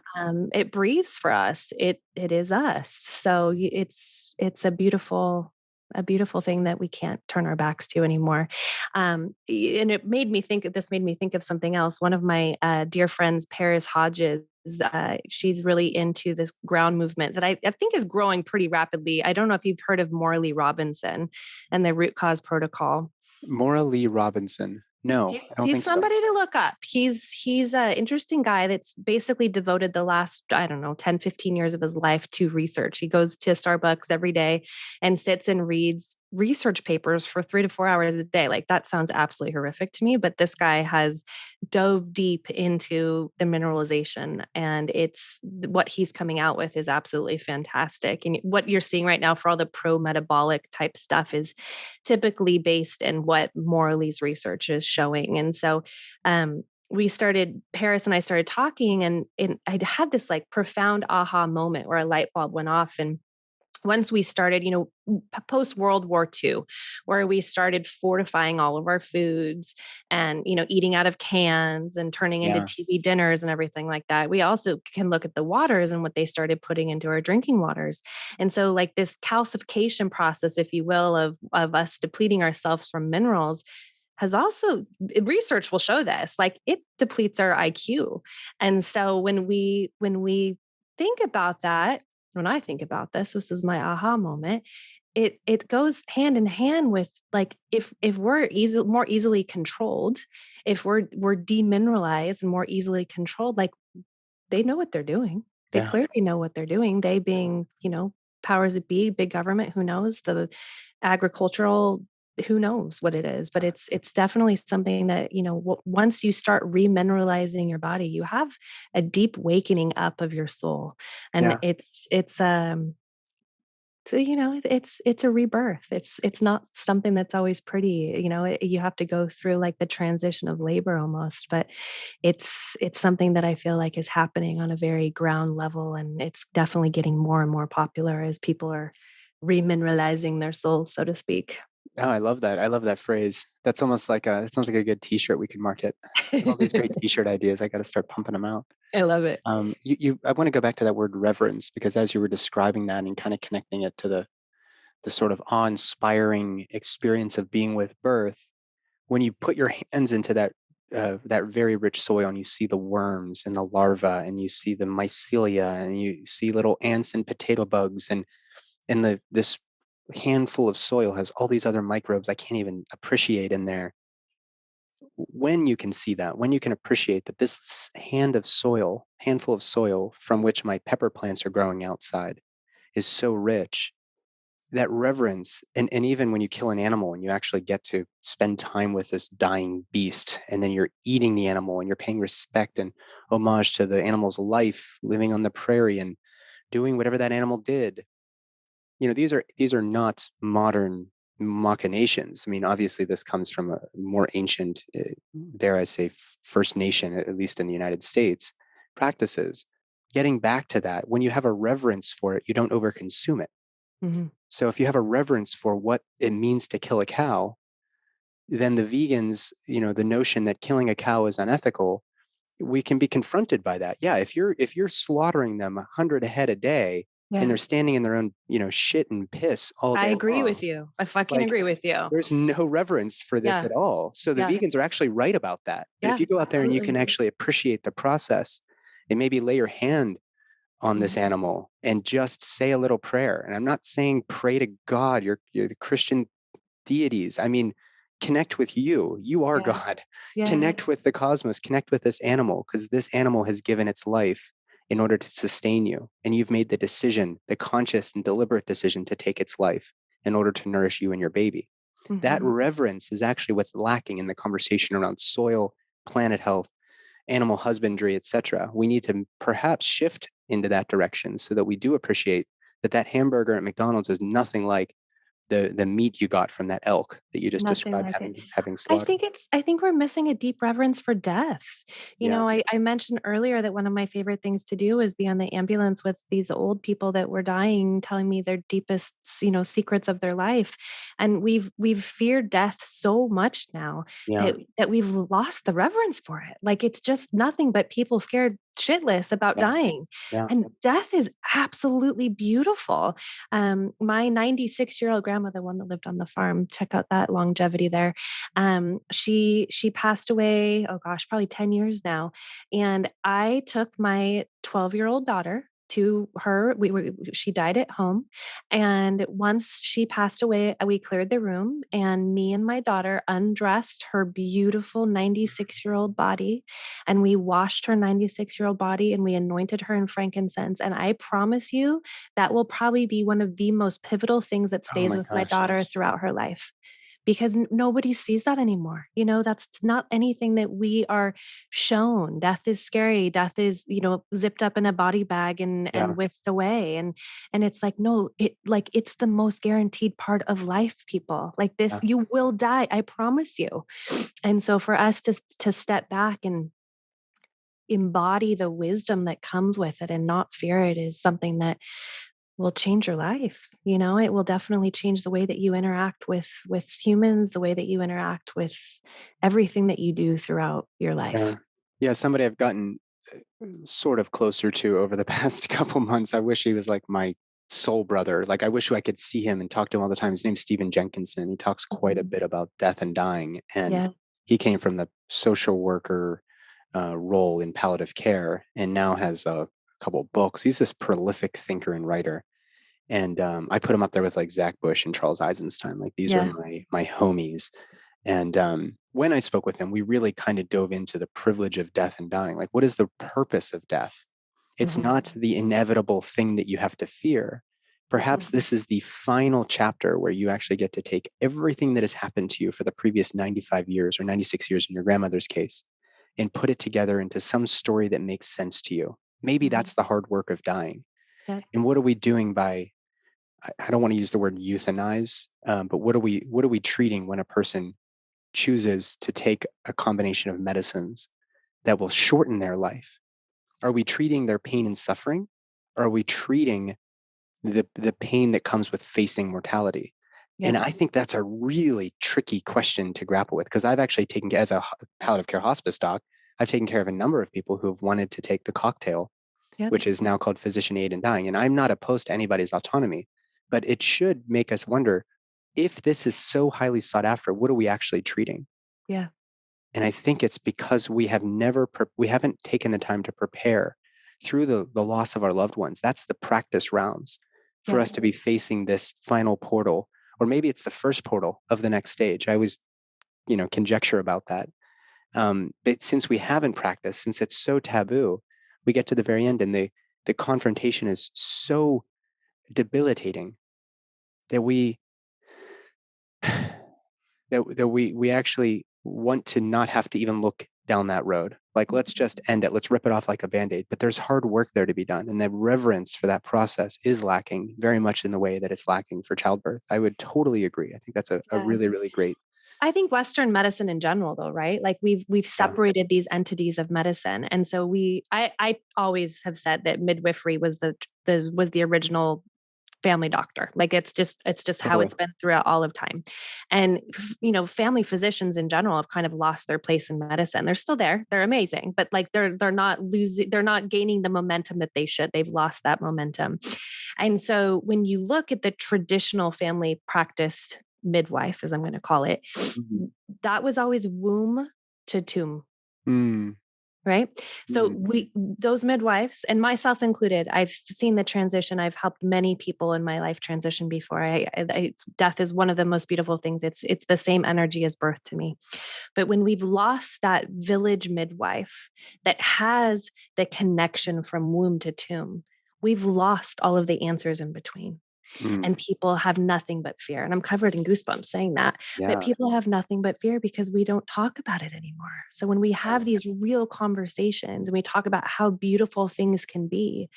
It breathes for us. It is us. So it's a beautiful thing that we can't turn our backs to anymore. And this made me think of something else. One of my dear friends, Paris Hodges, she's really into this ground movement that I think is growing pretty rapidly. I don't know if you've heard of Morley Robinson and the root cause protocol. Maura Lee Robinson. No, I don't He's think somebody so. to look up. He's an interesting guy that's basically devoted the last, 10, 15 years of his life to research. He goes to Starbucks every day and sits and reads research papers for 3 to 4 hours a day. Like that sounds absolutely horrific to me, but this guy has dove deep into the mineralization, and it's what he's coming out with is absolutely fantastic. And what you're seeing right now for all the pro-metabolic type stuff is typically based in what Morley's research is showing. And so Paris and I started talking, and I had this like profound aha moment where a light bulb went off. And once we started, post World War II, where we started fortifying all of our foods and, eating out of cans and turning into TV dinners and everything like that, we also can look at the waters and what they started putting into our drinking waters. And so like this calcification process, if you will, of us depleting ourselves from minerals has also, research will show this, like it depletes our IQ. And so when we think about that, when I think about this is my aha moment. It goes hand in hand with like if we're more easily controlled, if we're demineralized and more easily controlled, like they know what they're doing. They clearly know what they're doing. They being, powers that be, big government, who knows, the agricultural who knows what it is, but it's definitely something that, once you start remineralizing your body, you have a deep wakening up of your soul. And Yeah. it's so, it's a rebirth. It's not something that's always pretty. You have to go through like the transition of labor almost, but it's something that I feel like is happening on a very ground level, and it's definitely getting more and more popular as people are remineralizing their souls, so to speak. Oh, I love that. I love that phrase. That's almost like it sounds like a good t-shirt we could market. I have all these great t-shirt ideas. I got to start pumping them out. I love it. I want to go back to that word reverence, because as you were describing that and kind of connecting it to the sort of awe-inspiring experience of being with birth, when you put your hands into that very rich soil and you see the worms and the larvae and you see the mycelia and you see little ants and potato bugs, and this handful of soil has all these other microbes I can't even appreciate in there. When you can see that, when you can appreciate that this handful of soil from which my pepper plants are growing outside is so rich, that reverence, and even when you kill an animal and you actually get to spend time with this dying beast, and then you're eating the animal and you're paying respect and homage to the animal's life living on the prairie and doing whatever that animal did. These are not modern machinations. I mean, obviously this comes from a more ancient, dare I say, First Nation, at least in the United States, practices. Getting back to that, when you have a reverence for it, you don't overconsume it. Mm-hmm. So if you have a reverence for what it means to kill a cow, then the vegans, the notion that killing a cow is unethical, we can be confronted by that. Yeah, if you're slaughtering them 100 head a day and Yeah. they're standing in their own, shit and piss all I day agree with long, you. I fucking like agree with you. there's no reverence for this Yeah. at all. So the Yeah. vegans are actually right about that. But if Yeah. you go out there and you can Absolutely. actually appreciate the process and maybe lay your hand on this Mhm. animal and just say a little prayer. And I'm not saying pray to God, you're the Christian deities. I mean, connect with you. You are Yeah. God. Yeah. Connect with the cosmos, connect with this animal, because this animal has given its life in order to sustain you. And you've made the decision, the conscious and deliberate decision to take its life in order to nourish you and your baby. That Mhm. reverence is actually what's lacking in the conversation around soil, planet health, animal husbandry, etc. We need to perhaps shift into that direction so that we do appreciate that hamburger at McDonald's is nothing like the meat you got from that elk that you just Nothing described like it. having I slaughtered. think I think we're missing a deep reverence for death. Yeah. I mentioned earlier that one of my favorite things to do is be on the ambulance with these old people that were dying, telling me their deepest, secrets of their life. And we've feared death so much now Yeah. that we've lost the reverence for it. Like it's just nothing but people scared shitless about Yeah. dying. Yeah. And death is absolutely beautiful. My 96-year-old grandma, the one that lived on the farm, check out that longevity there. She passed away, oh gosh, probably 10 years now. And I took my 12-year-old daughter to her. She died at home. And once she passed away, we cleared the room and me and my daughter undressed her beautiful 96-year-old body. And we washed her 96-year-old body and we anointed her in frankincense. And I promise you, that will probably be one of the most pivotal things that Oh stays my with my gosh. daughter throughout her life, because nobody sees that anymore. That's not anything that we are shown. Death is scary. Death is, zipped up in a body bag and Yeah. whisked away. And it's like, no, it's the most guaranteed part of life, people. Like this, Yeah. you will die. I promise you. And so for us to step back and embody the wisdom that comes with it and not fear it is something that will change your life. It will definitely change the way that you interact with humans, the way that you interact with everything that you do throughout your Yeah. life. Yeah. Somebody I've gotten sort of closer to over the past couple months. I wish he was like my soul brother. Like I wish I could see him and talk to him all the time. His name's Stephen Jenkinson. He talks quite a Mhm. bit about death and dying. And Yeah. he came from the social worker role in palliative care and now has a couple of books. He's this prolific thinker and writer. And I put him up there with like Zach Bush and Charles Eisenstein. Like these are Yeah. my homies. And when I spoke with him, we really kind of dove into the privilege of death and dying. Like, what is the purpose of death? It's Mhm. not the inevitable thing that you have to fear. Perhaps this is the final chapter where you actually get to take everything that has happened to you for the previous 95 years or 96 years in your grandmother's case and put it together into some story that makes sense to you. Maybe that's the hard work of dying. Yeah. And what are we doing by, I don't want to use the word euthanize, but what are we treating when a person chooses to take a combination of medicines that will shorten their life? Are we treating their pain and suffering? Or are we treating the pain that comes with facing mortality? Yeah. And I think that's a really tricky question to grapple with, because I've actually taken, as a palliative care hospice doc, I've taken care of a number of people who have wanted to take the cocktail, Yep. which is now called physician aid in dying. And I'm not opposed to anybody's autonomy, but it should make us wonder, if this is so highly sought after, what are we actually treating? Yeah. And I think it's because we haven't taken the time to prepare through the loss of our loved ones. That's the practice rounds for Yeah. us to be facing this final portal, or maybe it's the first portal of the next stage. I always, conjecture about that. But since we haven't practiced, since it's so taboo, we get to the very end and the confrontation is so debilitating that we we actually want to not have to even look down that road. Like, let's just end it. Let's rip it off like a Band-Aid. But there's hard work there to be done. And the reverence for that process is lacking very much in the way that it's lacking for childbirth. I would totally agree. I think that's a really, really great. I think Western medicine in general, though, right? Like we've separated these entities of medicine. And so I always have said that midwifery was the original family doctor. Like it's just how it's been throughout all of time. And family physicians in general have kind of lost their place in medicine. They're still there. They're amazing, but like they're not gaining the momentum that they should. They've lost that momentum. And so when you look at the traditional family practice midwife, as I'm going to call it, that was always womb to tomb. Right. So those midwives, and myself included, I've seen the transition. I've helped many people in my life transition before. Death is one of the most beautiful things. It's the same energy as birth to me. But when we've lost that village midwife that has the connection from womb to tomb, we've lost all of the answers in between. And people have nothing but fear. And I'm covered in goosebumps saying that. Yeah. But people have nothing but fear because we don't talk about it anymore. So when we have these real conversations and we talk about how beautiful things can be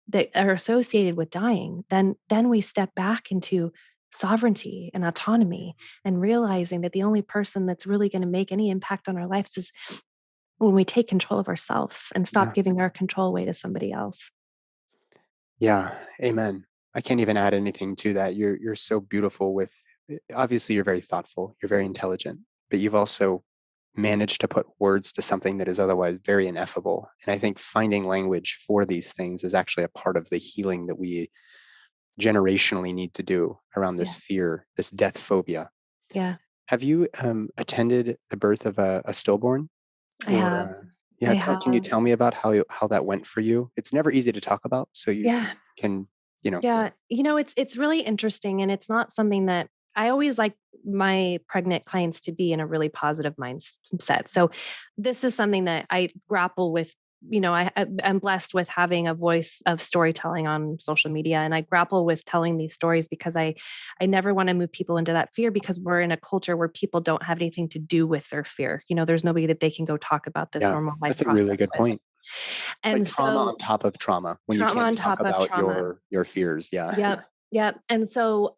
that are associated with dying, then we step back into sovereignty and autonomy and realizing that the only person that's really going to make any impact on our lives is when we take control of ourselves and stop giving our control away to somebody else. Yeah. Amen. I can't even add anything to that. You're so beautiful with, obviously you're very thoughtful, you're very intelligent, but you've also managed to put words to something that is otherwise very ineffable. And I think finding language for these things is actually a part of the healing that we generationally need to do around this fear, this death phobia. Yeah. Have you attended the birth of a stillborn? I have. Can you tell me about how that went for you? It's never easy to talk about, so you can. Yeah. It's really interesting. And it's not something that I always like my pregnant clients to be in a really positive mindset. So this is something that I grapple with. I'm blessed with having a voice of storytelling on social media, and I grapple with telling these stories because I never want to move people into that fear, because we're in a culture where people don't have anything to do with their fear. There's nobody that they can go talk about this normal life. That's a really good point. And like trauma on top of trauma when you can't talk about your fears. Yeah. Yep. And so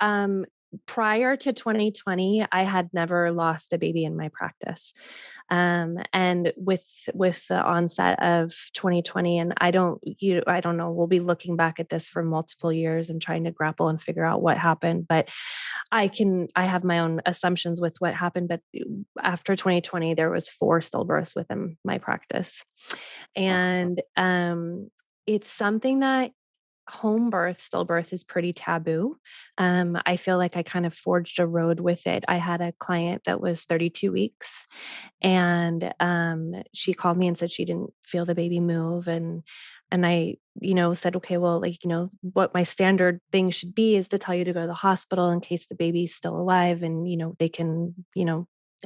prior to 2020, I had never lost a baby in my practice. And with the onset of 2020, and I don't know, we'll be looking back at this for multiple years and trying to grapple and figure out what happened. But I have my own assumptions with what happened. But after 2020, there was 4 stillbirths within my practice. And it's something that home birth, stillbirth is pretty taboo. I feel like I kind of forged a road with it. I had a client that was 32 weeks, and she called me and said she didn't feel the baby move. And I, said, okay, well, what my standard thing should be is to tell you to go to the hospital in case the baby's still alive, and, they can,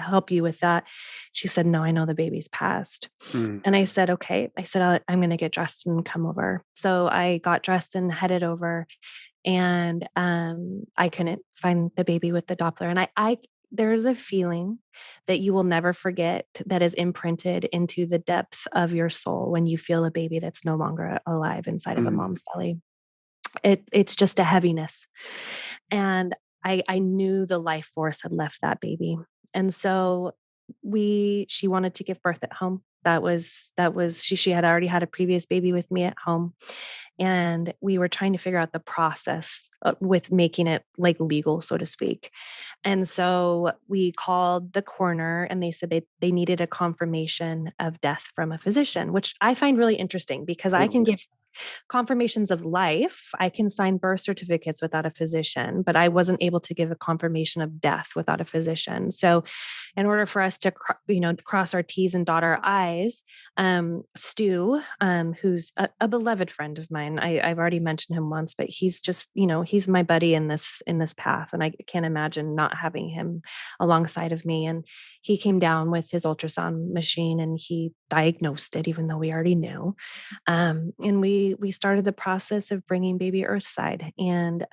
help you with that. She said, no, I know the baby's passed. And I said, okay. I said, I'm going to get dressed and come over. So I got dressed and headed over. And I couldn't find the baby with the Doppler. And there's a feeling that you will never forget that is imprinted into the depth of your soul when you feel a baby that's no longer alive inside of a mom's belly. It's just a heaviness. And I knew the life force had left that baby. And so she wanted to give birth at home. She had already had a previous baby with me at home. And we were trying to figure out the process with making it like legal, so to speak. And so we called the coroner and they said they needed a confirmation of death from a physician, which I find really interesting because I can give confirmations of life. I can sign birth certificates without a physician, but I wasn't able to give a confirmation of death without a physician. So in order for us to, cross our T's and dot our I's, Stu, who's a beloved friend of mine, I've already mentioned him once, but he's just, he's my buddy in this path. And I can't imagine not having him alongside of me. And he came down with his ultrasound machine and he diagnosed it, even though we already knew. And we started the process of bringing baby earthside. And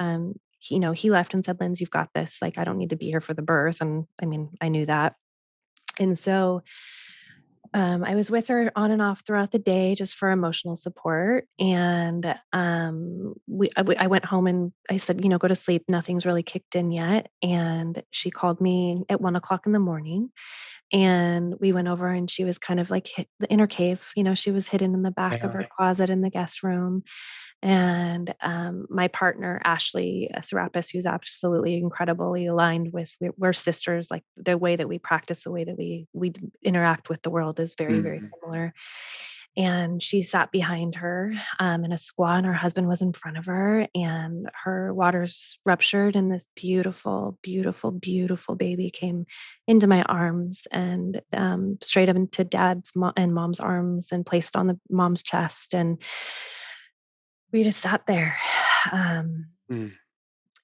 he left and said, "Linz, you've got this. Like, I don't need to be here for the birth." And I mean, I knew that. And so I was with her on and off throughout the day just for emotional support. And I went home and I said, go to sleep. Nothing's really kicked in yet. And she called me at 1 o'clock in the morning. And we went over and she was kind of like in her cave. She was hidden in the back of her closet in the guest room. And my partner, Ashley Serapis, who's absolutely incredibly aligned with, we're sisters, like the way that we practice, the way that we interact with the world is very, very similar. And she sat behind her in a squat, and her husband was in front of her, and her waters ruptured, and this beautiful, beautiful, beautiful baby came into my arms and straight up into dad's and mom's arms and placed on the mom's chest. And we just sat there.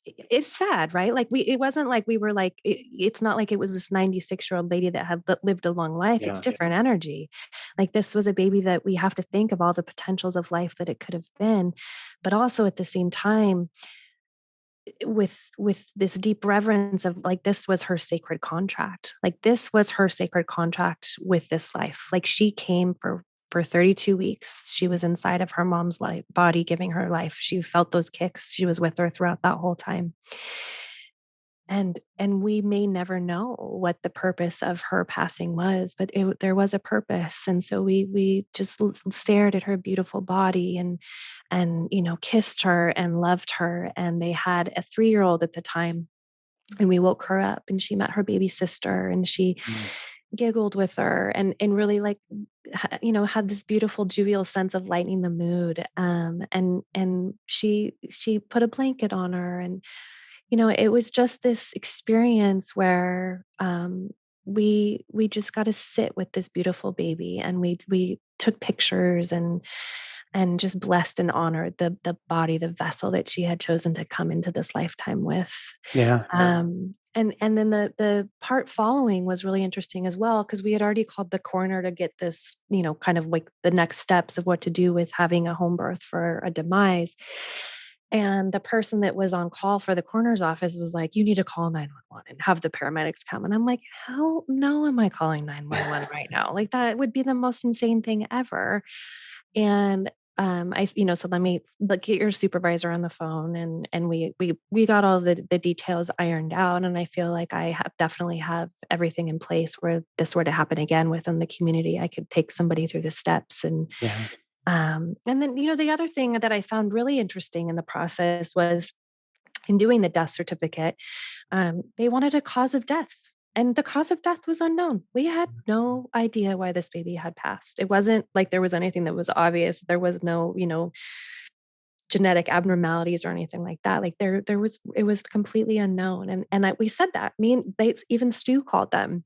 It's sad, right? Like it wasn't like we were like, it's not like it was this 96-year-old lady that had lived a long life. It's different energy. Like this was a baby that we have to think of all the potentials of life that it could have been, but also at the same time, with this deep reverence of like, this was her sacred contract. Like this was her sacred contract with this life. Like she came for 32 weeks. She was inside of her mom's body, giving her life. She felt those kicks. She was with her throughout that whole time. And we may never know what the purpose of her passing was, but there was a purpose. And so we just stared at her beautiful body and kissed her and loved her. And they had a 3-year-old at the time. And we woke her up and she met her baby sister and she giggled with her and really like, had this beautiful jovial sense of lightening the mood. And she put a blanket on her, and, it was just this experience where, we just got to sit with this beautiful baby, and we took pictures and just blessed and honored the body, the vessel that she had chosen to come into this lifetime with. Yeah. And then the part following was really interesting as well, because we had already called the coroner to get this, kind of like the next steps of what to do with having a home birth for a demise. And the person that was on call for the coroner's office was like, "You need to call 911 and have the paramedics come." And I'm like, "How no am I calling 911 right now? Like that would be the most insane thing ever." And so let me get your supervisor on the phone, and we got all the details ironed out. And I feel like I definitely have everything in place where this were to happen again within the community, I could take somebody through the steps. And then, the other thing that I found really interesting in the process was in doing the death certificate, they wanted a cause of death. And the cause of death was unknown. We had no idea why this baby had passed. It wasn't like there was anything that was obvious. There was no, genetic abnormalities or anything like that. Like it was completely unknown. And we said that. Even Stu called them.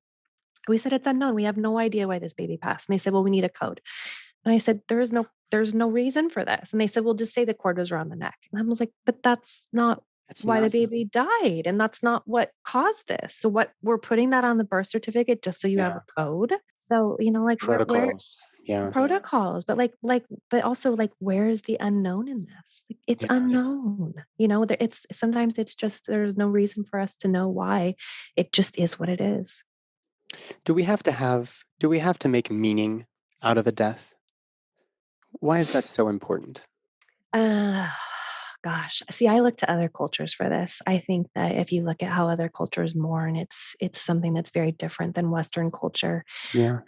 We said, "It's unknown. We have no idea why this baby passed." And they said, "Well, we need a code." And I said, there's no reason for this. And they said, "Well, just say the cord was around the neck." And I was like, "But that's not why the baby died. And that's not what caused this. So we're putting that on the birth certificate just so you have a code." So, like protocols. Yeah. protocols, but but also like, where's the unknown in this? Like, it's Yeah. unknown, it's sometimes it's just, there's no reason for us to know why. It just is what it is. Do we have to make meaning out of a death? Why is that so important? Uh, Gosh, see, I look to other cultures for this. I think that if you look at how other cultures mourn, it's something that's very different than Western culture. Yeah.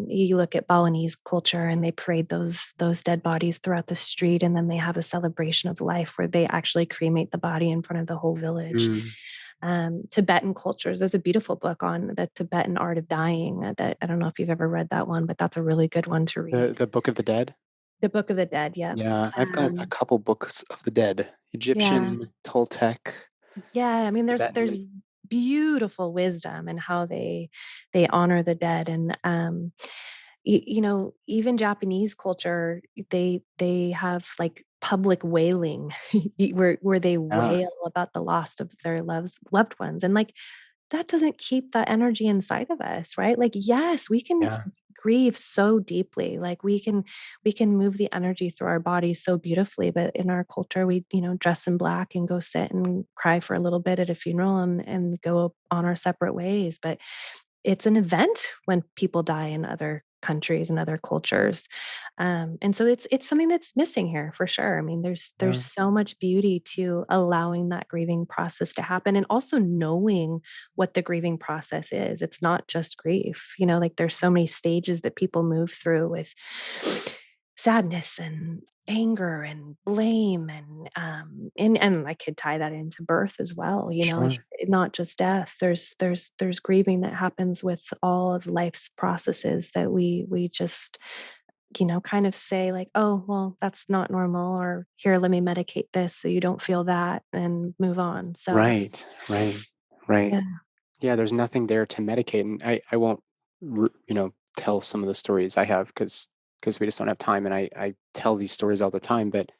You look at Balinese culture, and they parade those dead bodies throughout the street, and then they have a celebration of life where they actually cremate the body in front of the whole village. Mm. Tibetan cultures, there's a beautiful book on the Tibetan art of dying, that I don't know if you've ever read that one, but that's a really good one to read. The Book of the Dead? The Book of the Dead, yeah. Yeah, I've got a Um, couple books of the dead. yeah, Egyptian, Toltec, yeah. I mean, there's Tibetan. beautiful wisdom in how they honor the dead. And even Japanese culture, they have like public wailing where they Yeah, wail about the loss of their loved ones. And like, that doesn't keep that energy inside of us, right? Like, yes, we can yeah, grieve so deeply. Like, we can move the energy through our bodies so beautifully, but in our culture, we, dress in black and go sit and cry for a little bit at a funeral, and go on our separate ways. But it's an event when people die in other countries and other cultures. And so it's something that's missing here for sure. I mean, there's yeah, so much beauty to allowing that grieving process to happen, and also knowing what the grieving process is. It's not just grief, like, there's so many stages that people move through with sadness and anger and blame, and I could tie that into birth as well, like, sure. not just death. There's grieving that happens with all of life's processes that we just, kind of say like, oh, well, that's not normal, or here, let me medicate this so you don't feel that, and move on. So Right, right, right. yeah. Yeah, there's nothing there to medicate, and I won't, tell some of the stories I have because we just don't have time, and I tell these stories all the time. But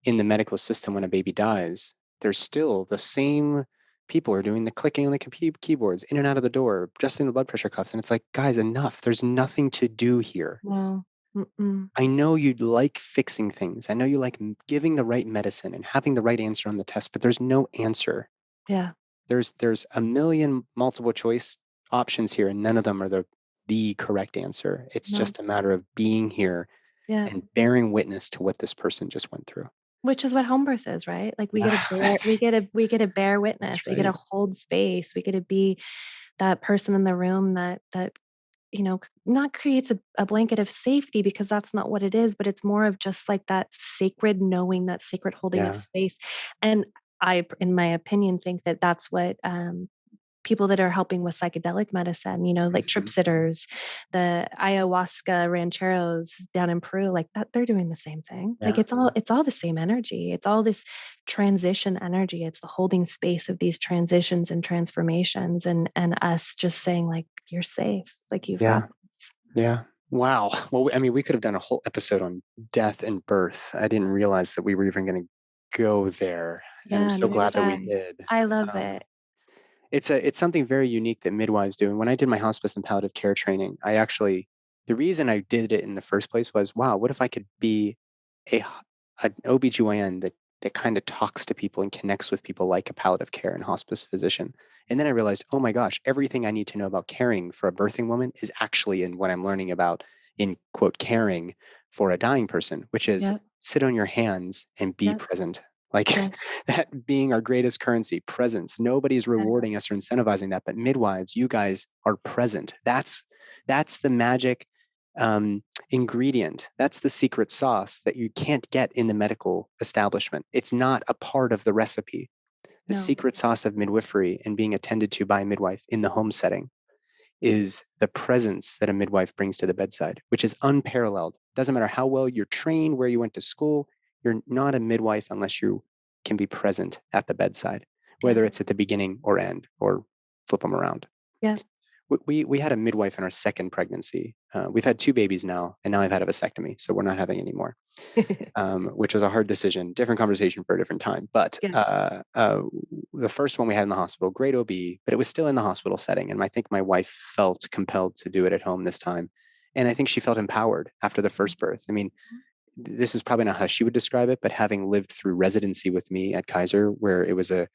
in the medical system, when a baby dies, there's still the same people are doing the clicking on the keyboards, in and out of the door, adjusting the blood pressure cuffs, and it's like, guys, enough. There's nothing to do here. No. Mm-mm. I know you like fixing things. I know you like giving the right medicine and having the right answer on the test, but there's no answer. Yeah. There's a million multiple choice options here, and none of them are the correct answer. It's No. just a matter of being here Yeah. and bearing witness to what this person just went through. Which is what home birth is, right? Like, we get to Yeah, bear we get to bear witness. that's We get to right. hold space. We get to be that person in the room that not creates a blanket of safety, because that's not what it is, but it's more of just like that sacred knowing, that sacred holding of Yeah. space. And I, in my opinion, think that that's what people that are helping with psychedelic medicine, like trip Mhm. sitters, the ayahuasca rancheros down in Peru, like that, they're doing the same thing. Like, Yeah. it's all the same energy. It's all this transition energy. It's the holding space of these transitions and transformations, and us just saying like, you're safe, like, you've got Yeah. Yeah. Wow. Well, I mean, we could have done a whole episode on death and birth. I didn't realize that we were even going to go there, and I'm yeah, so neither glad did that we I. did. I love Um, it. it's something very unique that midwives do. And when I did my hospice and palliative care training, the reason I did it in the first place was, wow, what if I could be a an OBGYN that kind of talks to people and connects with people like a palliative care and hospice physician. And then I realized, oh my gosh, everything I need to know about caring for a birthing woman is actually in what I'm learning about in quote caring for a dying person, which is Yep. sit on your hands and be Yep. present. Like Yep. that being our greatest currency, presence. Nobody's rewarding us or Yes. incentivizing that, but midwives, you guys are present. That's the magic ingredient. That's the secret sauce that you can't get in the medical establishment. It's not a part of the recipe. The No. secret sauce of midwifery and being attended to by a midwife in the home setting is the presence that a midwife brings to the bedside, which is unparalleled. Doesn't matter how well you're trained, where you went to school, you're not a midwife unless you can be present at the bedside, Yeah. whether it's at the beginning or end or flip them around. Yeah. We had a midwife in our second pregnancy. We've had two babies now, and now I've had a vasectomy, so we're not having any more, which was a hard decision. Different conversation for a different time. But Yeah. the first one we had in the hospital, great OB, but it was still in the hospital setting, and I think my wife felt compelled to do it at home this time. And I think she felt empowered after the first birth. I mean, this is probably not how she would describe it, but having lived through residency with me at Kaiser, where it was a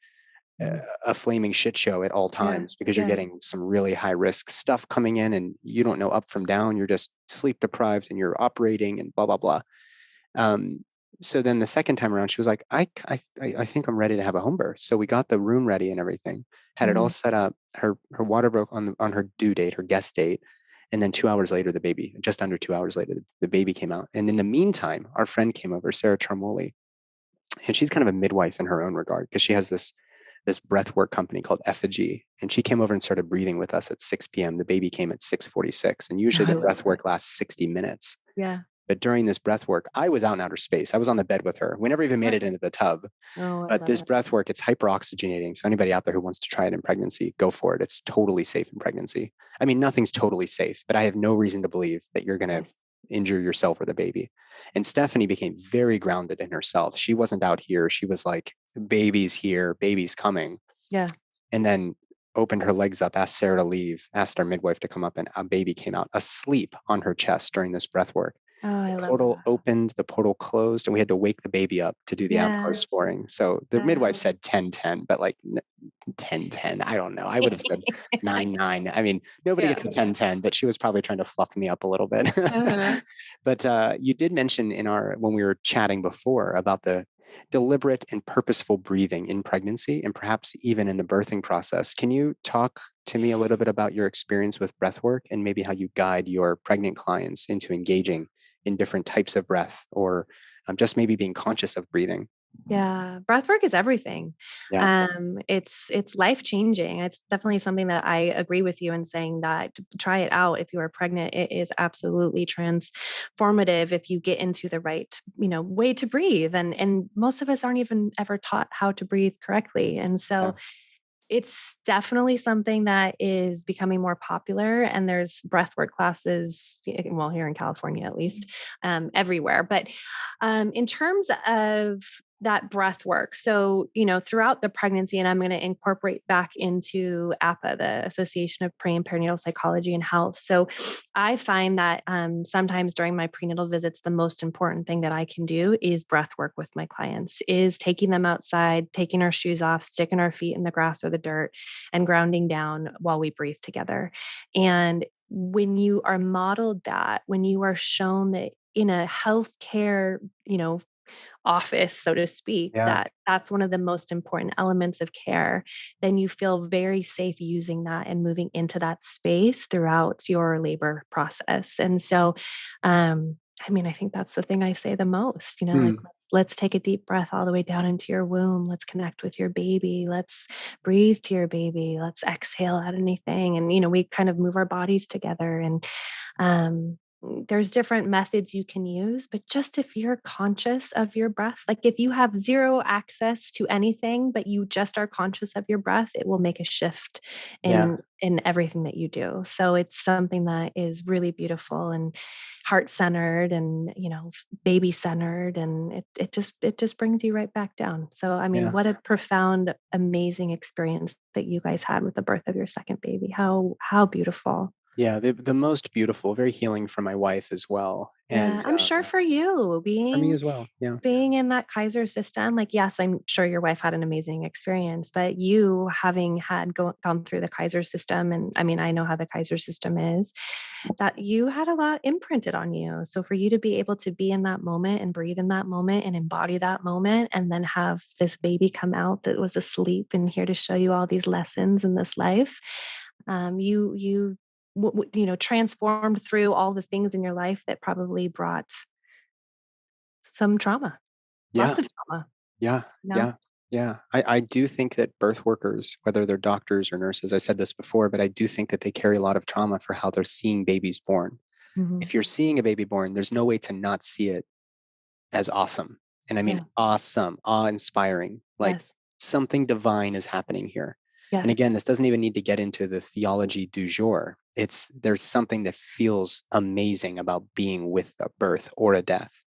flaming shit show at all Yeah. times, because you're Yeah. getting some really high risk stuff coming in and you don't know up from down. You're just sleep deprived and you're operating and blah, blah, blah. Um, so then the second time around, she was like, I think I'm ready to have a home birth. So we got the room ready and everything, had it all set up. Her water broke on her due date, her guest date. And then 2 hours later, the baby, just under 2 hours later, the baby came out. And in the meantime, our friend came over, Sarah Charmoli, and she's kind of a midwife in her own regard, because she has this breathwork company called Effigy. And she came over and started breathing with us at 6 p.m. The baby came at 6:46. And usually the breathwork lasts 60 minutes. Yeah. But during this breath work, I was out in outer space. I was on the bed with her. We never even made it into the tub. Oh, I But love this it. breath work, it's hyperoxygenating. So anybody out there who wants to try it in pregnancy, go for it. It's totally safe in pregnancy. I mean, nothing's totally safe, but I have no reason to believe that you're going to injure yourself or the baby. And Stephanie became very grounded in herself. She wasn't out here. She was like, baby's here, baby's coming. Yeah. And then opened her legs up, asked Sarah to leave, asked our midwife to come up, and a baby came out asleep on her chest during this breath work. Oh, I The love portal that. opened, the portal closed, and we had to wake the baby up to do the Yeah. outdoor scoring. So the midwife said 10-10, but like 10-10, I don't know. I would have said 9-9. I mean, nobody gets a 10-10, but she was probably trying to fluff me up a little bit. But you did mention when we were chatting before about the deliberate and purposeful breathing in pregnancy and perhaps even in the birthing process. Can you talk to me a little bit about your experience with breath work and maybe how you guide your pregnant clients into engaging in different types of breath, or just maybe being conscious of breathing? Yeah, breath work is everything. Yeah. It's life changing. It's definitely something that I agree with you in saying that try it out if you are pregnant. It is absolutely transformative if you get into the right, way to breathe. And most of us aren't even ever taught how to breathe correctly. And so it's definitely something that is becoming more popular, and there's breathwork classes, well, here in California at least, everywhere. But in terms of that breath work, so throughout the pregnancy, and I'm going to incorporate back into APA, the Association of Pre and Perinatal Psychology and Health. So I find that sometimes during my prenatal visits, the most important thing that I can do is breath work with my clients, is taking them outside, taking our shoes off, sticking our feet in the grass or the dirt, and grounding down while we breathe together. And when you are modeled that, when you are shown that in a healthcare, office, so to speak, that's one of the most important elements of care, then you feel very safe using that and moving into that space throughout your labor process. And so, I think that's the thing I say the most, like, let's take a deep breath all the way down into your womb. Let's connect with your baby. Let's breathe to your baby. Let's exhale out anything. And, we kind of move our bodies together. And, there's different methods you can use, but just if you're conscious of your breath, like if you have zero access to anything, but you just are conscious of your breath, it will make a shift in everything that you do. So it's something that is really beautiful and heart-centered and, baby-centered. And it just brings you right back down. So, what a profound, amazing experience that you guys had with the birth of your second baby. How beautiful. Yeah, the most beautiful, very healing for my wife as well. And I'm sure for you for me as well. Yeah. being in that Kaiser system, like, yes, I'm sure your wife had an amazing experience, but you having gone through the Kaiser system, and I know how the Kaiser system is, that you had a lot imprinted on you. So for you to be able to be in that moment and breathe in that moment and embody that moment, and then have this baby come out that was asleep and here to show you all these lessons in this life, you transformed through all the things in your life that probably brought some trauma, lots of trauma. Yeah. Yeah. I do think that birth workers, whether they're doctors or nurses, I said this before, but I do think that they carry a lot of trauma for how they're seeing babies born. If you're seeing a baby born, there's no way to not see it as awesome. And I mean, awesome, awe-inspiring, like something divine is happening here. And again, this doesn't even need to get into the theology du jour. There's something that feels amazing about being with a birth or a death.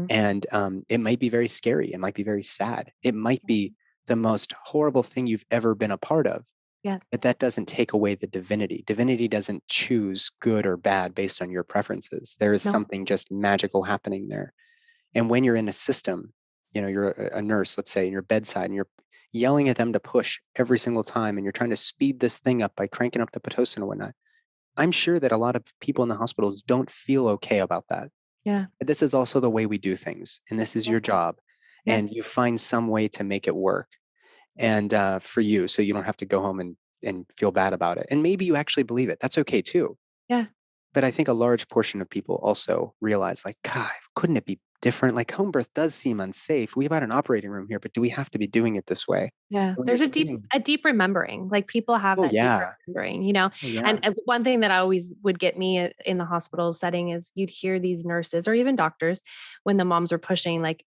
And it might be very scary. It might be very sad. It might be the most horrible thing you've ever been a part of. Yeah. But that doesn't take away the divinity. Divinity doesn't choose good or bad based on your preferences. There is No. something just magical happening there. And when you're in a system, you're a nurse, let's say, in your bedside, and you're yelling at them to push every single time, and you're trying to speed this thing up by cranking up the Pitocin and whatnot. I'm sure that a lot of people in the hospitals don't feel okay about that. Yeah. But this is also the way we do things, and this is your job, and you find some way to make it work, and for you, so you don't have to go home and feel bad about it. And maybe you actually believe it. That's okay too. Yeah. But I think a large portion of people also realize, like, God, couldn't it be different? Like, home birth does seem unsafe. We have an operating room here, but do we have to be doing it this way? Yeah. When There's you're a deep remembering. Like people have oh that deep yeah, remembering, oh yeah, and one thing that I always would get me in the hospital setting is you'd hear these nurses or even doctors when the moms are pushing, like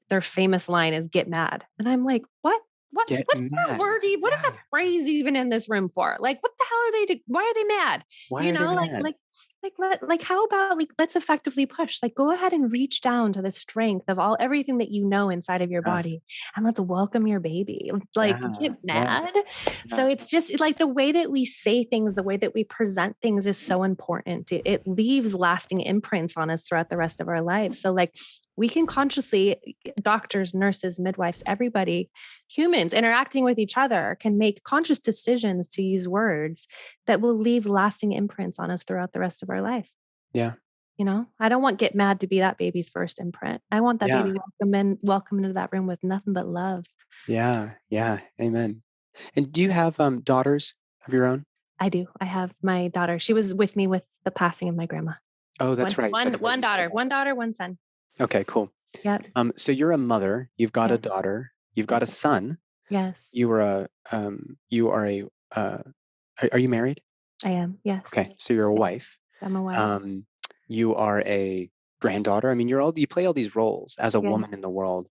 their famous line is "get mad," and I'm like, what? get What's that mad. word? What is that Yeah. phrase even in this room for? Like, what the hell are they? Why are they mad? Why are they mad? Like, how about let's effectively push? Like, go ahead and reach down to the strength of everything that you know inside of your Yeah, body, and let's welcome your baby. Like, yeah, get yeah, mad. yeah, So it's just like the way that we say things, the way that we present things is so important. It leaves lasting imprints on us throughout the rest of our lives. So like we can consciously, doctors, nurses, midwives, everybody, humans interacting with each other can make conscious decisions to use words that will leave lasting imprints on us throughout the rest of our life. yeah, I don't want get mad to be that baby's first imprint. I want that yeah, baby welcome into that room with nothing but love. yeah, yeah. Amen. And do you have daughters of your own? I do. I have my daughter. She was with me with the passing of my grandma. Oh, One, that's right. one, That's right. one You told daughter, me. one son. Okay, cool. Yeah. So you're a mother. You've got a Yeah. daughter. You've got a son. Yes, You are a. Are you married? I am. Okay, Yes. so you're a Yes. wife. I'm a wife. Um, you are a granddaughter. I mean, you play all these roles as a Yeah. woman in the world.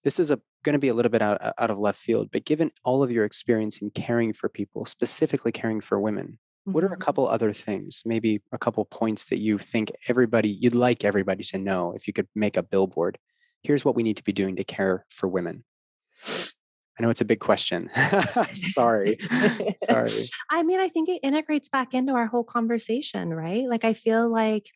This is going to be a little bit out of left field, but given all of your experience in caring for people, specifically caring for women, what are a Mhm. couple other things, maybe a couple points that you think you'd like everybody to know if you could make a billboard? Here's what we need to be doing to care for women. I know it's a big question. Sorry. Sorry. I mean, I think it integrates back into our whole conversation, right? Like, I feel like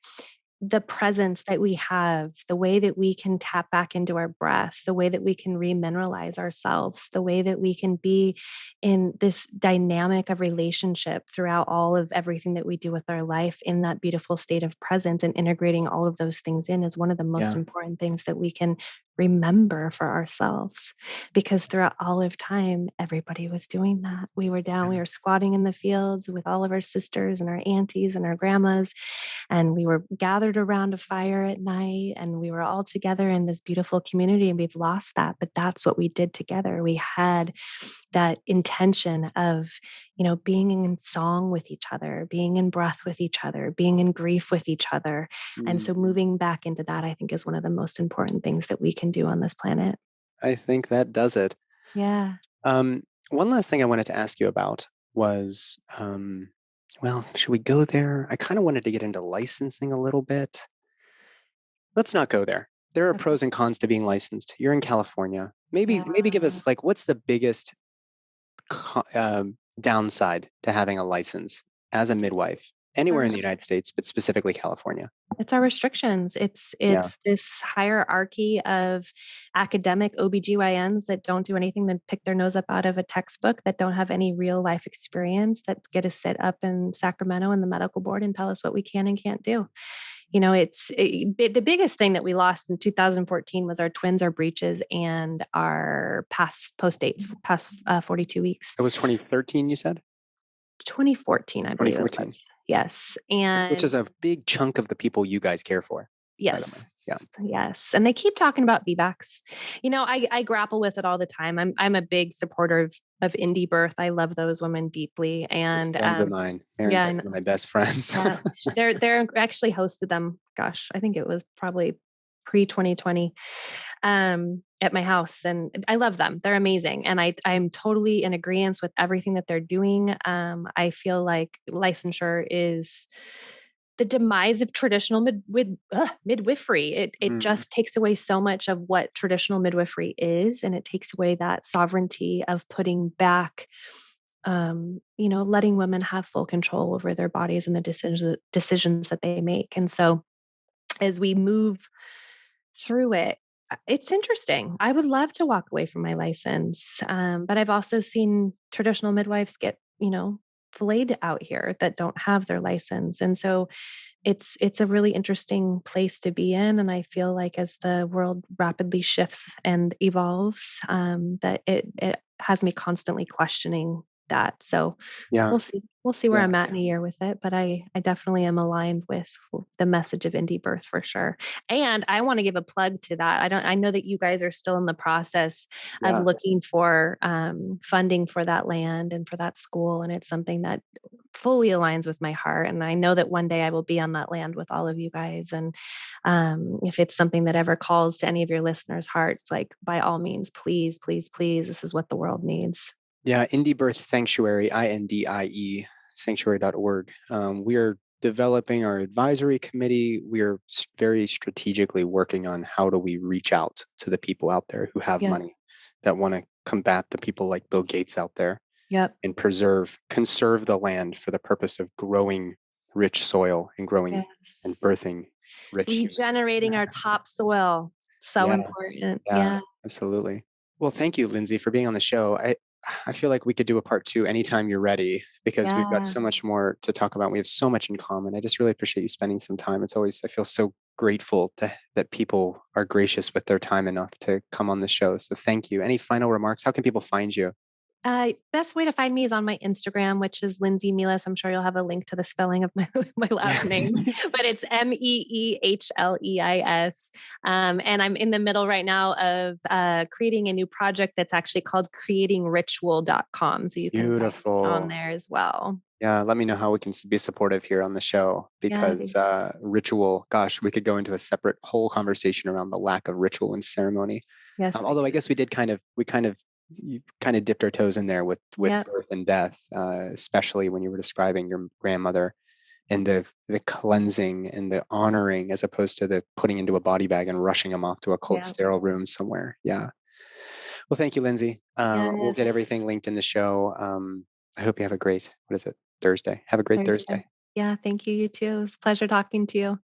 the presence that we have, the way that we can tap back into our breath, the way that we can remineralize ourselves, the way that we can be in this dynamic of relationship throughout all of everything that we do with our life in that beautiful state of presence and integrating all of those things in is one of the most Yeah. important things that we can remember for ourselves, because throughout all of time everybody was doing that. We were squatting in the fields with all of our sisters and our aunties and our grandmas, and we were gathered around a fire at night, and we were all together in this beautiful community, and we've lost that, but that's what we did together. We had that intention of being in song with each other, being in breath with each other, being in grief with each other. And so moving back into that, I think, is one of the most important things that we can do on this planet. I think that does it. Yeah. One last thing I wanted to ask you about was, well, should we go there? I kind of wanted to get into licensing a little bit. Let's not go there. There are Okay. pros and cons to being licensed. You're in California. Maybe Yeah. maybe give us like what's the biggest downside to having a license as a midwife anywhere in the United States, but specifically California? It's our restrictions. Yeah. It's this hierarchy of academic OBGYNs that don't do anything than pick their nose up out of a textbook, that don't have any real life experience, that get to sit up in Sacramento in the medical board and tell us what we can and can't do. The biggest thing that we lost in 2014 was our twins, our breaches, and our post dates, past 42 weeks. It was 2013, you said? 2014, I believe it 2014. was. Yes. Which is And a big chunk of the people you guys care for, by the way. yes. Yeah. Yes. And they keep talking about VBACs. I grapple with it all the time. I'm a big supporter of indie birth. I love those women deeply. And Friends of mine. Aaron's yeah, like one of my best friends. yeah, they're actually hosted them. Gosh, I think it was probably pre 2020 at my house, and I love them. They're amazing, and I'm totally in agreement with everything that they're doing. I feel like licensure is the demise of traditional midwifery. It just takes away so much of what traditional midwifery is, and it takes away that sovereignty of putting back letting women have full control over their bodies and the decisions that they make. And so as we move through it, it's interesting. I would love to walk away from my license. But I've also seen traditional midwives get, filleted out here that don't have their license. And so it's a really interesting place to be in. And I feel like as the world rapidly shifts and evolves, that it has me constantly questioning that. So Yeah. we'll see where Yeah. I'm at in a year with it, but I definitely am aligned with the message of indie birth for sure. And I want to give a plug to that. I know that you guys are still in the process of Yeah. looking for funding for that land and for that school, and it's something that fully aligns with my heart. And I know that one day I will be on that land with all of you guys. And if it's something that ever calls to any of your listeners' hearts, like by all means, please, please, please, this is what the world needs. Yeah, Indie Birth Sanctuary, INDIE, sanctuary.org. We're developing our advisory committee. We're very strategically working on how do we reach out to the people out there who have money that want to combat the people like Bill Gates out there and conserve the land for the purpose of growing rich soil and growing and birthing rich humans. Regenerating our topsoil. So important. Yeah. Absolutely. Well, thank you, Lindsey, for being on the show. I feel like we could do a part 2 anytime you're ready, because we've got so much more to talk about. We have so much in common. I just really appreciate you spending some time. I feel so grateful that people are gracious with their time enough to come on the show. So thank you. Any final remarks? How can people find you? Best way to find me is on my Instagram, which is Lindsey Meehleis. I'm sure you'll have a link to the spelling of my last name, but it's Meehleis. And I'm in the middle right now of creating a new project that's actually called creatingritual.com. So you can find me on there as well. Yeah, let me know how we can be supportive here on the show, because ritual, gosh, we could go into a separate whole conversation around the lack of ritual and ceremony. Yes. Although I guess we kind of dipped our toes in there with birth and death, especially when you were describing your grandmother and the cleansing and the honoring, as opposed to the putting into a body bag and rushing them off to a cold, sterile room somewhere. Yeah. Well, thank you, Lindsey. We'll get everything linked in the show. I hope you have a great, Thursday. Have a great Thursday. Yeah. Thank you. You too. It was a pleasure talking to you.